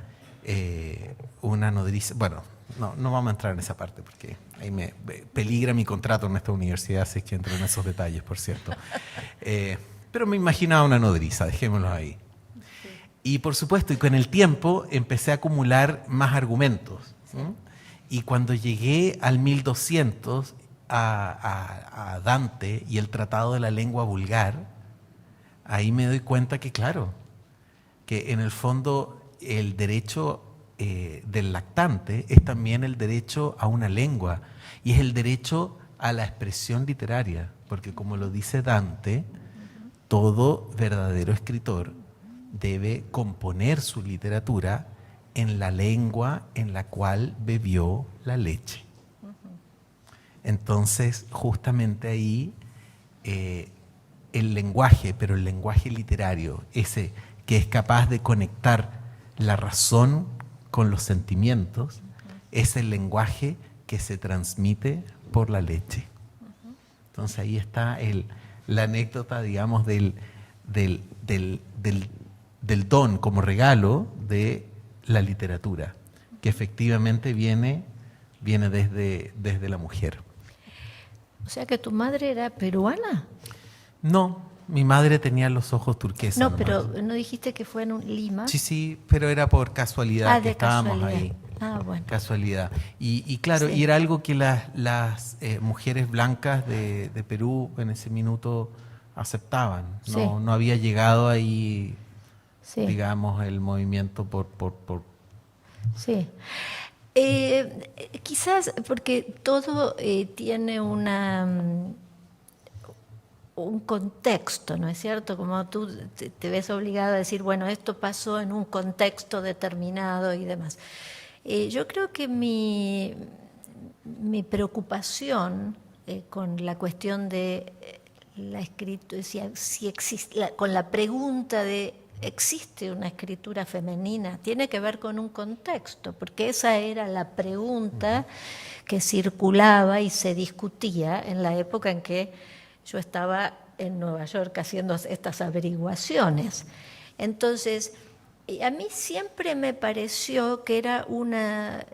bueno, no vamos a entrar en esa parte porque ahí me peligra mi contrato en esta universidad, si es que entro en esos detalles, por cierto. Pero me imaginaba una nodriza, dejémoslo ahí. Sí. Y por supuesto, y con el tiempo empecé a acumular más argumentos. Sí. Y cuando llegué al 1200 a Dante y el Tratado de la Lengua Vulgar, ahí me doy cuenta que, claro, que en el fondo el derecho del lactante es también el derecho a una lengua y es el derecho a la expresión literaria, porque como lo dice Dante, todo verdadero escritor debe componer su literatura en la lengua en la cual bebió la leche. Entonces, justamente ahí el lenguaje, pero el lenguaje literario, ese que es capaz de conectar la razón con los sentimientos, es el lenguaje que se transmite por la leche. Entonces ahí está la anécdota, digamos, del don como regalo de la literatura, que efectivamente viene desde la mujer. O sea que tu madre era peruana. No, mi madre tenía los ojos turquesas. No, pero ¿no dijiste que fue en Lima? Sí, pero era por casualidad que estábamos ahí. Ah, bueno. Casualidad. Y claro, sí. Y era algo que las mujeres blancas de Perú en ese minuto aceptaban. Sí. No había llegado ahí, sí. digamos, el movimiento por... Sí. Quizás porque todo tiene un contexto, ¿no es cierto? Como tú te ves obligado a decir, bueno, esto pasó en un contexto determinado y demás. Yo creo que mi preocupación con la cuestión de la escritura, si existe, con la pregunta de ¿existe una escritura femenina? Tiene que ver con un contexto, porque esa era la pregunta que circulaba y se discutía en la época en que yo estaba en Nueva York haciendo estas averiguaciones. Entonces, a mí siempre me pareció que era una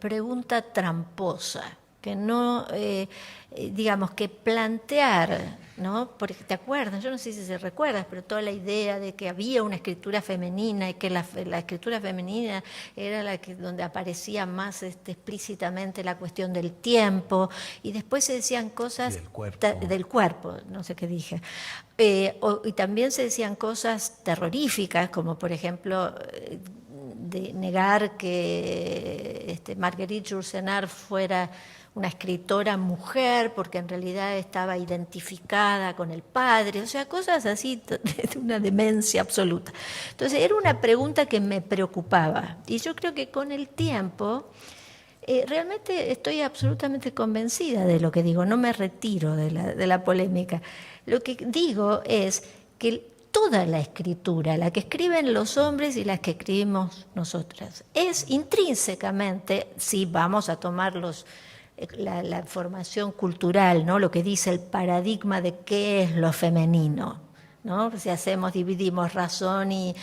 pregunta tramposa, que no, digamos, que plantear, ¿no? Porque te acuerdas, yo no sé si se recuerdas, pero toda la idea de que había una escritura femenina y que la escritura femenina era la que donde aparecía más explícitamente la cuestión del tiempo, y después se decían cosas del cuerpo, no sé qué dije. Y también se decían cosas terroríficas, como por ejemplo de negar que Marguerite Yourcenar fuera una escritora mujer, porque en realidad estaba identificada con el padre, o sea, cosas así de una demencia absoluta. Entonces era una pregunta que me preocupaba, y yo creo que con el tiempo realmente estoy absolutamente convencida de lo que digo, no me retiro de la polémica. Lo que digo es que toda la escritura, la que escriben los hombres y la que escribimos nosotras, es intrínsecamente, si vamos a tomar los la formación cultural, ¿no? Lo que dice el paradigma de qué es lo femenino, ¿no? Si dividimos razón y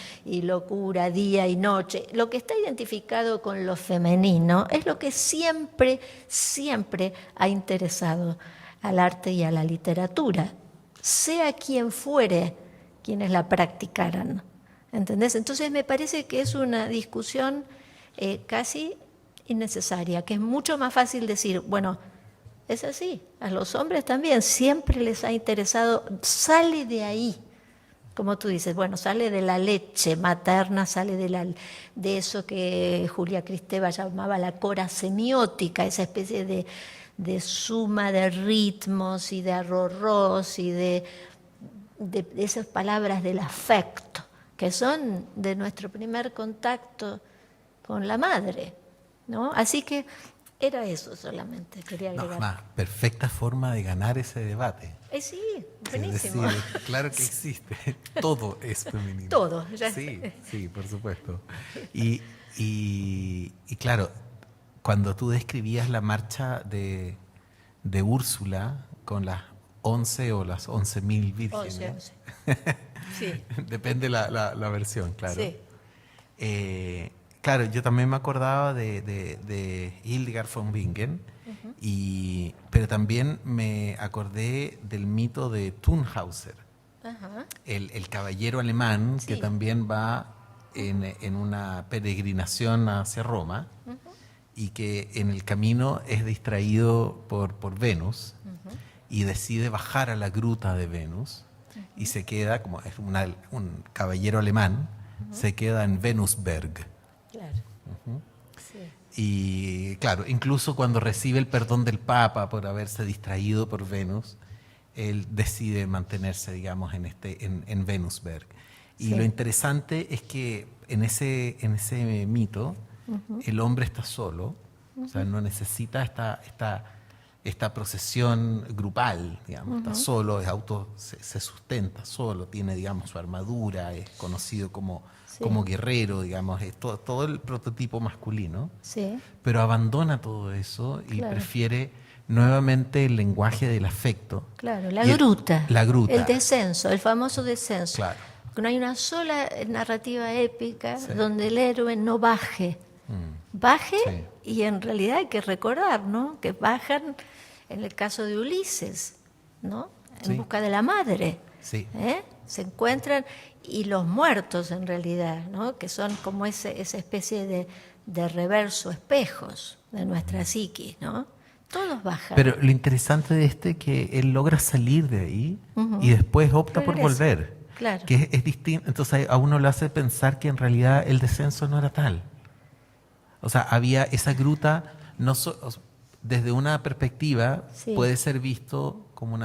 locura, día y noche, lo que está identificado con lo femenino es lo que siempre, siempre ha interesado al arte y a la literatura, sea quien fuere quienes la practicaran, ¿entendés? Entonces me parece que es una discusión casi innecesaria, que es mucho más fácil decir, bueno, es así, a los hombres también siempre les ha interesado, sale de ahí, como tú dices, bueno, sale de la leche materna, sale de eso que Julia Kristeva llamaba la cora semiótica, esa especie de suma de ritmos y de arrorrós y de esas palabras del afecto, que son de nuestro primer contacto con la madre, ¿no? Así que era eso solamente, quería agregar. No, perfecta forma de ganar ese debate. Sí, buenísimo. Es decir, claro que existe, todo es femenino. Todo, ya. Sí, por supuesto. Y claro, cuando tú describías la marcha de Úrsula con las 11 o las 11.000 vírgenes. 11. Sí. Depende la versión, claro. Sí. Claro, yo también me acordaba de Hildegard von Bingen, pero también me acordé del mito de Tannhäuser, el caballero alemán que también va en una peregrinación hacia Roma y que en el camino es distraído por Venus y decide bajar a la gruta de Venus y se queda, como es un caballero alemán, se queda en Venusberg. Claro. Sí. Y claro, incluso cuando recibe el perdón del Papa por haberse distraído por Venus, él decide mantenerse, digamos, en Venusberg. Y lo interesante es que en ese mito el hombre está solo, o sea, no necesita esta procesión grupal, digamos, está solo, se sustenta solo, tiene, digamos, su armadura, es conocido como guerrero, digamos, es todo el prototipo masculino, pero abandona todo eso y prefiere nuevamente el lenguaje del afecto. Claro, la gruta, el descenso, el famoso descenso. Claro. Porque no hay una sola narrativa épica donde el héroe no baje. Baje y en realidad hay que recordar, ¿no? Que bajan en el caso de Ulises, ¿no? En busca de la madre. Se encuentran, y los muertos en realidad, ¿no? Que son como esa especie de reverso espejos de nuestra psiquis, ¿no? Todos bajan. Pero lo interesante de es que él logra salir de ahí y después opta por volver. Claro. Que es distinto. Entonces a uno le hace pensar que en realidad el descenso no era tal. O sea, había esa gruta, desde una perspectiva puede ser visto como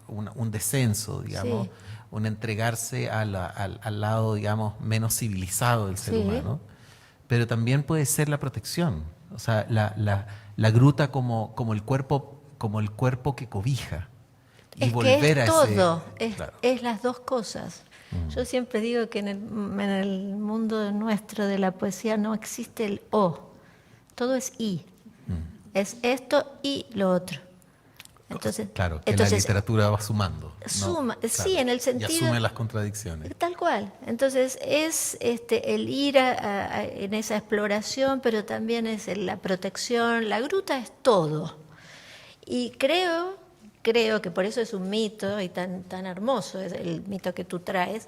un descenso, digamos, un entregarse al lado, digamos, menos civilizado del ser humano, pero también puede ser la protección, o sea, la gruta como el cuerpo que cobija. Y es volver que es a todo, ese, es las dos cosas. Yo siempre digo que en el mundo nuestro de la poesía no existe el o, todo es y. Es esto y lo otro. Entonces, claro, que la literatura va sumando. Suma, ¿no? Sí, en el sentido... Y asume las contradicciones. Tal cual. Entonces es el ir en esa exploración, pero también es la protección. La gruta es todo. Y creo que por eso es un mito y tan hermoso, es el mito que tú traes,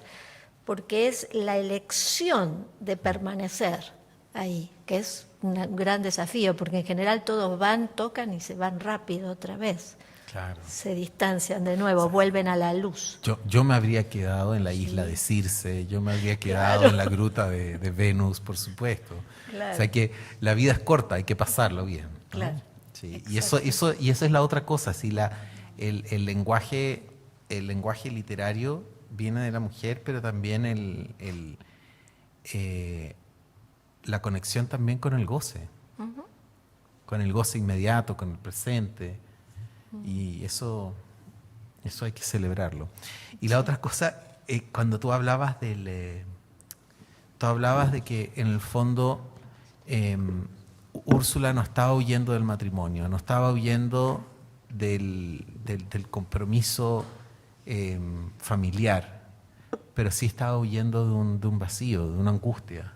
porque es la elección de permanecer ahí, que es un gran desafío, porque en general todos van, tocan y se van rápido otra vez. Claro. Se distancian de nuevo, vuelven a la luz. Yo me habría quedado en la isla de Circe, yo me habría quedado en la gruta de Venus, por supuesto. Claro. O sea que la vida es corta, hay que pasarlo bien, ¿no? Claro. Sí. Y eso es la otra cosa, si el lenguaje literario viene de la mujer, pero también la conexión también con el goce, con el goce inmediato, con el presente, y eso hay que celebrarlo. Y la otra cosa, cuando tú hablabas de que en el fondo Úrsula no estaba huyendo del matrimonio, no estaba huyendo del compromiso familiar, pero sí estaba huyendo de un vacío, de una angustia.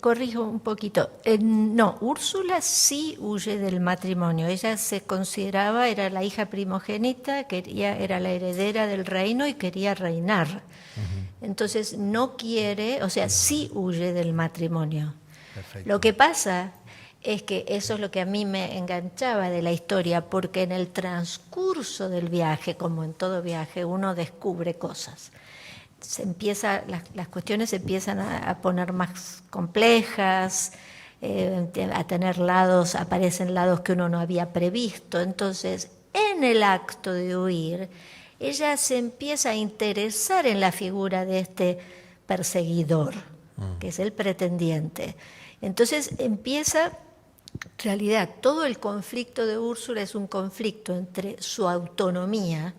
Corrijo un poquito. No, Úrsula sí huye del matrimonio. Ella se consideraba, era la hija primogénita, era la heredera del reino y quería reinar. Entonces no quiere, o sea, sí huye del matrimonio. Perfecto. Lo que pasa es que eso es lo que a mí me enganchaba de la historia, porque en el transcurso del viaje, como en todo viaje, uno descubre cosas. Las cuestiones se empiezan a poner más complejas, a tener lados, aparecen lados que uno no había previsto. Entonces, en el acto de huir, ella se empieza a interesar en la figura de este perseguidor, que es el pretendiente. Entonces empieza, en realidad, todo el conflicto de Úrsula es un conflicto entre su autonomía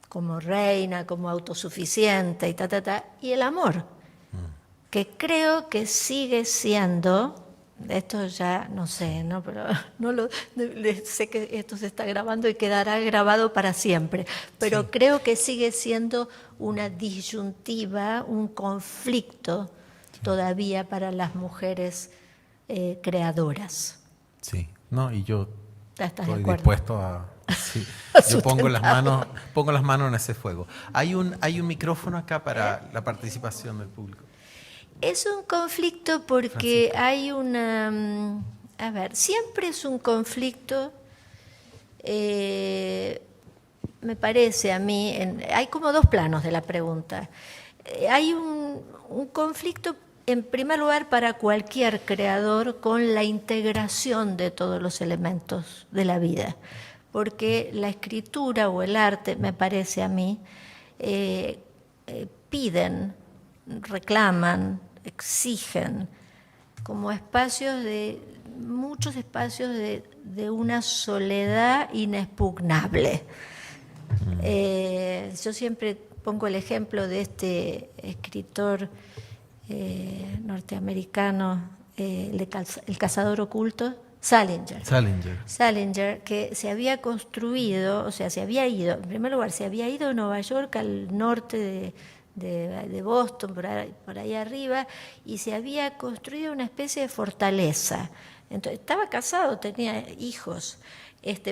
como reina, como autosuficiente y el amor, que creo que sigue siendo, esto ya no sé, ¿no? Pero sé que esto se está grabando y quedará grabado para siempre, pero sí, creo que sigue siendo una disyuntiva, un conflicto todavía para las mujeres creadoras. Sí, no, y yo estoy dispuesto a... Sí. Yo pongo las manos en ese fuego. Hay un micrófono acá para la participación del público. Es un conflicto porque hay una... A ver, siempre es un conflicto, me parece a mí, hay como dos planos de la pregunta. Hay un conflicto, en primer lugar, para cualquier creador con la integración de todos los elementos de la vida. Porque la escritura o el arte, me parece a mí, piden, reclaman, exigen como muchos espacios de una soledad inexpugnable. Yo siempre pongo el ejemplo de este escritor norteamericano, El cazador oculto, Salinger, que se había construido, o sea, se había ido, en primer lugar, se había ido a Nueva York, al norte de Boston, por ahí arriba, y se había construido una especie de fortaleza. Entonces, estaba casado, tenía hijos,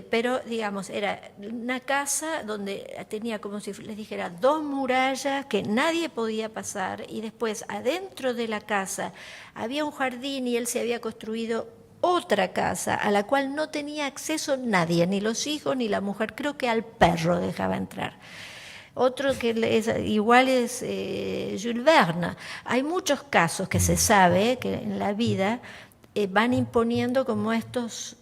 pero digamos, era una casa donde tenía, como si les dijera, 2 murallas que nadie podía pasar, y después adentro de la casa había un jardín y él se había construido otra casa a la cual no tenía acceso nadie, ni los hijos ni la mujer, creo que al perro dejaba entrar. Otro que igual es Jules Verne. Hay muchos casos que se sabe que en la vida van imponiendo como estos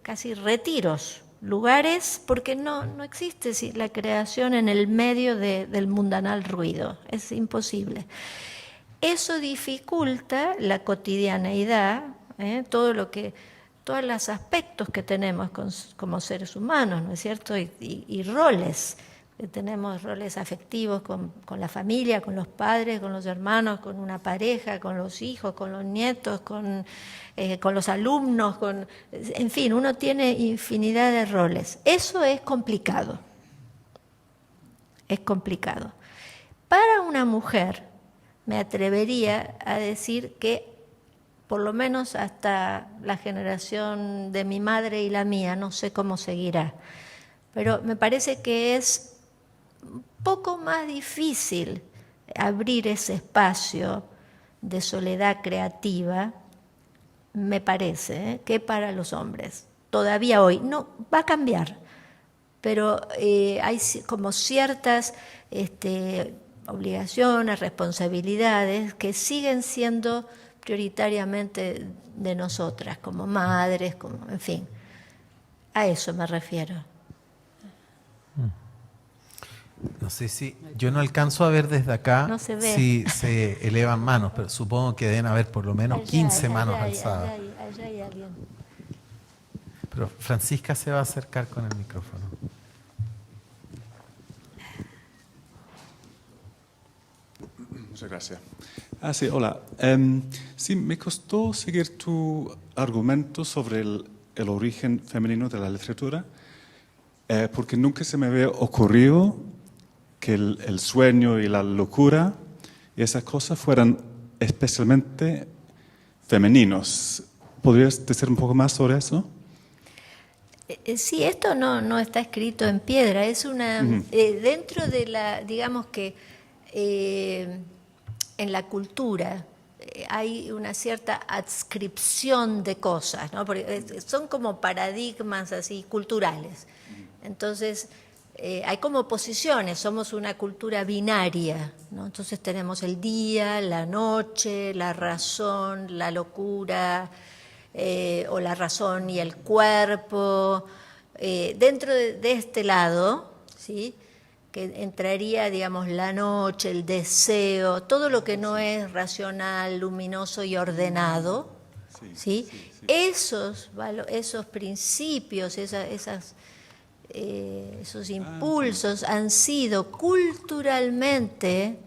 casi retiros, lugares, porque no existe la creación en el medio del mundanal ruido, es imposible. Eso dificulta la cotidianeidad, todos los aspectos que tenemos como seres humanos, ¿no es cierto? Y roles. Tenemos roles afectivos con la familia, con los padres, con los hermanos, con una pareja, con los hijos, con los nietos, con los alumnos, en fin, uno tiene infinidad de roles. Eso es complicado. Es complicado. Para una mujer, me atrevería a decir que por lo menos hasta la generación de mi madre y la mía, no sé cómo seguirá, pero me parece que es un poco más difícil abrir ese espacio de soledad creativa, me parece, que para los hombres. Todavía hoy, no, va a cambiar, pero hay como ciertas obligaciones, responsabilidades que siguen siendo prioritariamente de nosotras, como madres, en fin, a eso me refiero. No sé si, yo no alcanzo a ver desde acá si se elevan manos, pero supongo que deben haber por lo menos 15 manos alzadas. Allá hay alguien. Pero Francisca se va a acercar con el micrófono. Muchas gracias. Sí, hola. Sí, me costó seguir tu argumento sobre el origen femenino de la literatura, porque nunca se me había ocurrido que el sueño y la locura y esas cosas fueran especialmente femeninos. ¿Podrías decir un poco más sobre eso? Sí, esto no está escrito en piedra, es una, dentro de la, digamos que en la cultura hay una cierta adscripción de cosas, ¿no? Porque son como paradigmas así culturales. Entonces, hay como posiciones, somos una cultura binaria, ¿no? Entonces tenemos el día, la noche, la razón, la locura, o la razón y el cuerpo. Dentro de este lado, ¿sí?, que entraría, digamos, la noche, el deseo, todo lo que no es racional, luminoso y ordenado, ¿sí? Esos principios, esos impulsos han sido culturalmente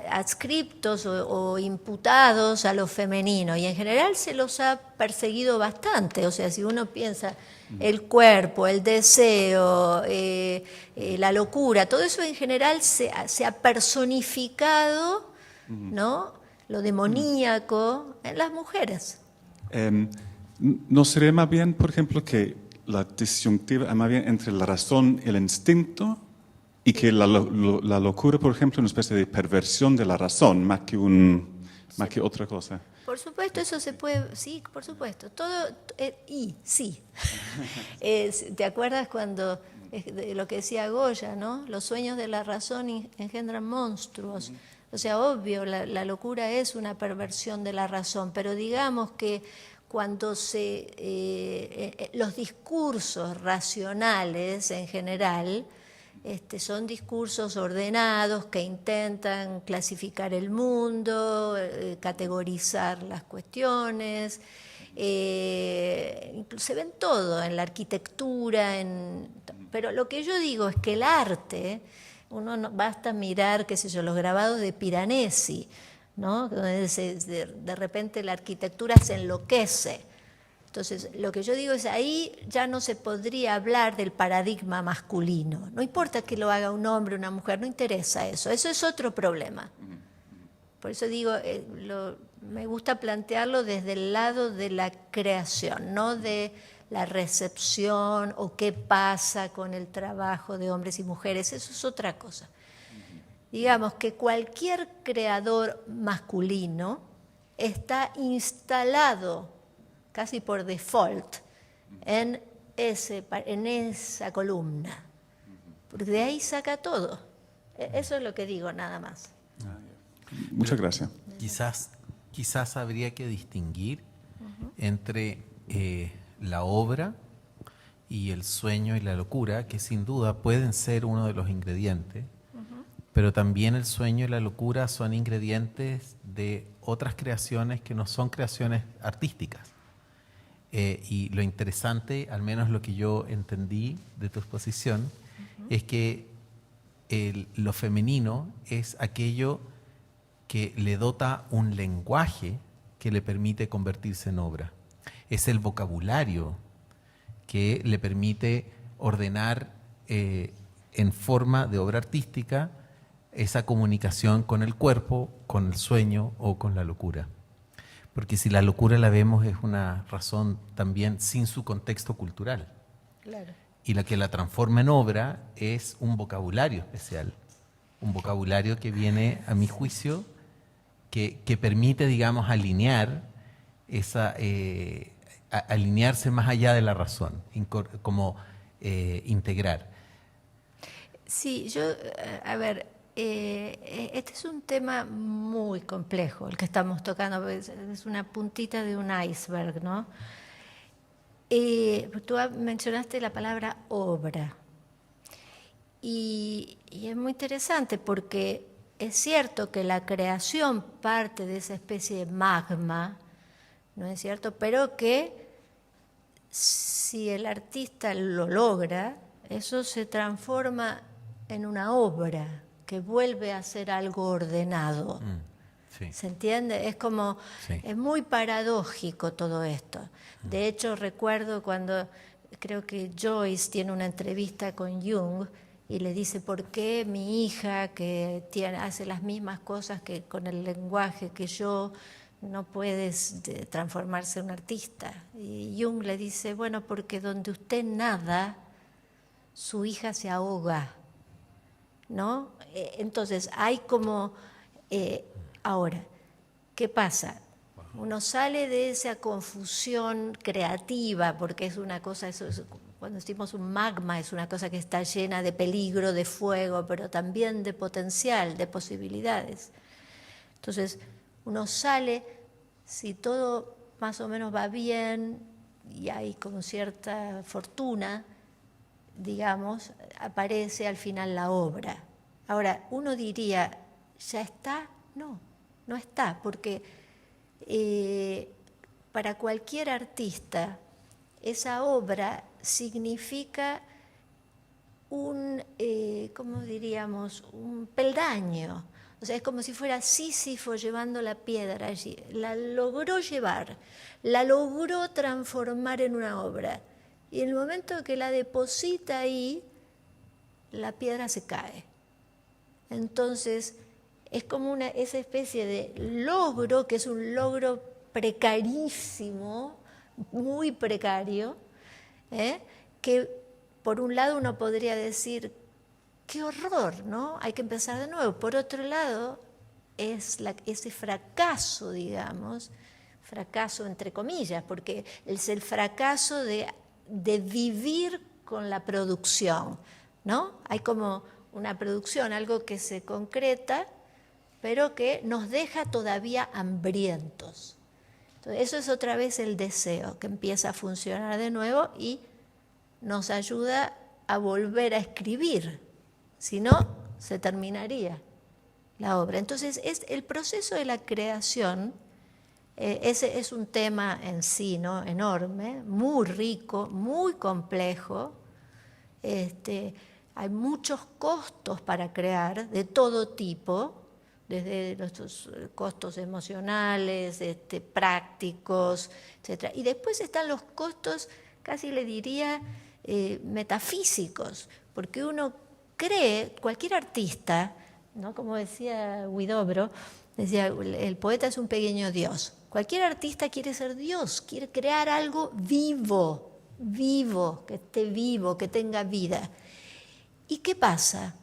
adscriptos o imputados a lo femenino, y en general se los ha perseguido bastante. O sea, si uno piensa el cuerpo, el deseo, la locura, todo eso en general se ha personificado, ¿no?, lo demoníaco en las mujeres. ¿No sería más bien, por ejemplo, que la disyuntiva más bien entre la razón y el instinto, y que la locura, por ejemplo, es una especie de perversión de la razón, más que otra cosa? Por supuesto, eso se puede, sí, por supuesto. Todo, sí. ¿Te acuerdas cuando de lo que decía Goya, ¿no? Los sueños de la razón engendran monstruos. O sea, obvio, la locura es una perversión de la razón, pero digamos que cuando los discursos racionales en general son discursos ordenados que intentan clasificar el mundo, categorizar las cuestiones, se ven todo en la arquitectura, pero lo que yo digo es que el arte, basta mirar, qué sé yo, los grabados de Piranesi, ¿no?, donde de repente la arquitectura se enloquece. Entonces, lo que yo digo es, ahí ya no se podría hablar del paradigma masculino. No importa que lo haga un hombre o una mujer, no interesa eso. Eso es otro problema. Por eso digo, me gusta plantearlo desde el lado de la creación, no de la recepción o qué pasa con el trabajo de hombres y mujeres. Eso es otra cosa. Digamos que cualquier creador masculino está instalado casi por default en esa columna, porque de ahí saca todo. Eso es lo que digo, nada más. Muchas gracias. Quizás habría que distinguir entre la obra y el sueño y la locura, que sin duda pueden ser uno de los ingredientes, pero también el sueño y la locura son ingredientes de otras creaciones que no son creaciones artísticas. Y lo interesante, al menos lo que yo entendí de tu exposición, es que lo femenino es aquello que le dota un lenguaje que le permite convertirse en obra. Es el vocabulario que le permite ordenar en forma de obra artística esa comunicación con el cuerpo, con el sueño o con la locura. Porque si la locura la vemos es una razón también sin su contexto cultural. Claro. Y la que la transforma en obra es un vocabulario especial, un vocabulario que viene, a mi juicio, que permite, digamos, alinear alinearse más allá de la razón, como integrar. Sí, a ver, este es un tema muy complejo, el que estamos tocando, es una puntita de un iceberg, ¿no? Tú mencionaste la palabra obra, y es muy interesante porque es cierto que la creación parte de esa especie de magma, ¿no es cierto? Pero que si el artista lo logra, eso se transforma en una obra que vuelve a ser algo ordenado. Sí. ¿Se entiende? Es como, Sí. es muy paradójico todo esto. De hecho, recuerdo cuando, creo que Joyce tiene una entrevista con Jung y le dice, ¿por qué mi hija que hace las mismas cosas que con el lenguaje que yo, no puedes transformarse en un artista? Y Jung le dice, bueno, porque donde usted nada, su hija se ahoga, ¿no? Entonces hay como, ahora, ¿qué pasa? Uno sale de esa confusión creativa, porque es una cosa, cuando decimos un magma, es una cosa que está llena de peligro, de fuego, pero también de potencial, de posibilidades. Entonces, uno sale, si todo más o menos va bien y hay como cierta fortuna, digamos, aparece al final la obra. Ahora, uno diría, ¿ya está? No, no está, porque para cualquier artista esa obra significa un, ¿cómo diríamos?, un peldaño. O sea, es como si fuera Sísifo llevando la piedra allí. La logró llevar, la logró transformar en una obra. Y en el momento que la deposita ahí, la piedra se cae. Entonces, es como esa especie de logro, que es un logro precarísimo, muy precario, que por un lado uno podría decir, qué horror, ¿no? Hay que empezar de nuevo. Por otro lado, es ese fracaso, digamos, fracaso entre comillas, porque es el fracaso de vivir con la producción, ¿no? Hay como una producción, algo que se concreta, pero que nos deja todavía hambrientos. Entonces, eso es otra vez el deseo, que empieza a funcionar de nuevo y nos ayuda a volver a escribir. Si no, se terminaría la obra. Entonces, el proceso de la creación, ese es un tema en sí, ¿no?, enorme, muy rico, muy complejo. Hay muchos costos para crear, de todo tipo, desde los costos emocionales, prácticos, etc. Y después están los costos, casi le diría, metafísicos, porque uno cree, cualquier artista, ¿no?, como decía Huidobro, decía, el poeta es un pequeño Dios. Cualquier artista quiere ser Dios, quiere crear algo vivo, que esté vivo, que tenga vida. ¿Y qué pasa?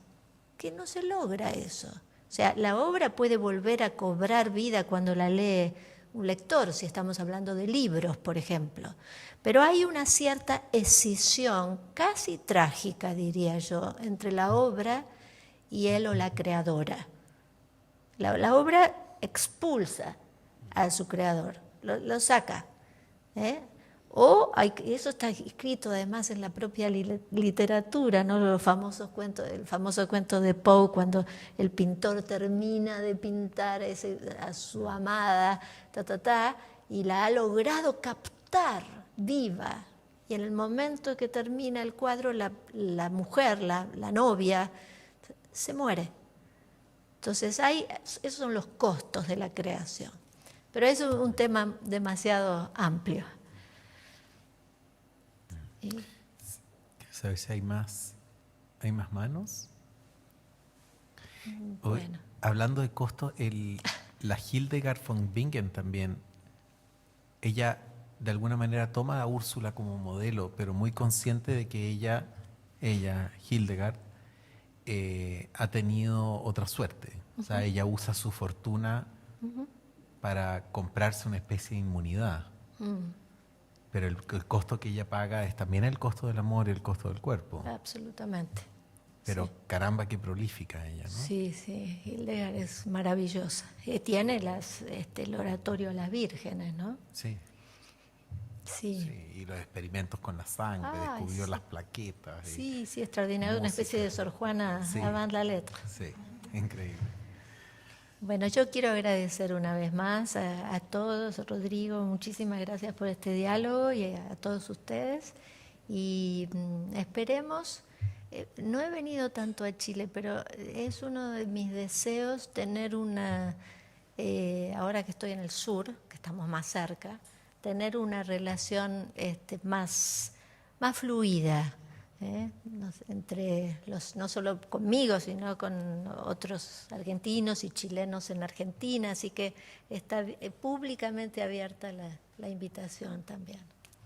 Que no se logra eso. O sea, la obra puede volver a cobrar vida cuando la lee un lector, si estamos hablando de libros, por ejemplo. Pero hay una cierta escisión, casi trágica, diría yo, entre la obra y él o la creadora. La obra expulsa a su creador, lo saca. O eso está escrito además en la propia literatura, ¿no? El famoso cuento de Poe, cuando el pintor termina de pintar a su amada, y la ha logrado captar viva. Y en el momento que termina el cuadro, la mujer, la novia, se muere. Entonces, esos son los costos de la creación. Pero eso es un tema demasiado amplio. ¿Sabes si hay más manos? Bueno. Hablando de costos, la Hildegard von Bingen también, ella de alguna manera toma a Úrsula como modelo, pero muy consciente de que ella Hildegard, ha tenido otra suerte. O sea, ella usa su fortuna para comprarse una especie de inmunidad. Pero el costo que ella paga es también el costo del amor y el costo del cuerpo. Absolutamente. Pero sí. Caramba, qué prolífica ella, ¿no? Sí, Hildegard es maravillosa. Tiene el oratorio a las vírgenes, ¿no? Sí. Sí. Y los experimentos con la sangre, descubrió las plaquetas. Sí, extraordinario, una especie de Sor Juana avant la letra. Sí, increíble. Bueno, yo quiero agradecer una vez más a todos, Rodrigo, muchísimas gracias por este diálogo y a todos ustedes. Y esperemos No he venido tanto a Chile, pero es uno de mis deseos tener ahora que estoy en el sur, que estamos más cerca, tener una relación más fluida, entre no solo conmigo, sino con otros argentinos y chilenos en Argentina, así que está públicamente abierta la invitación también.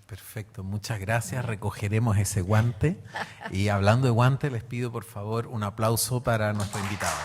Perfecto, muchas gracias. Recogeremos ese guante. Y hablando de guante, les pido por favor un aplauso para nuestra invitada.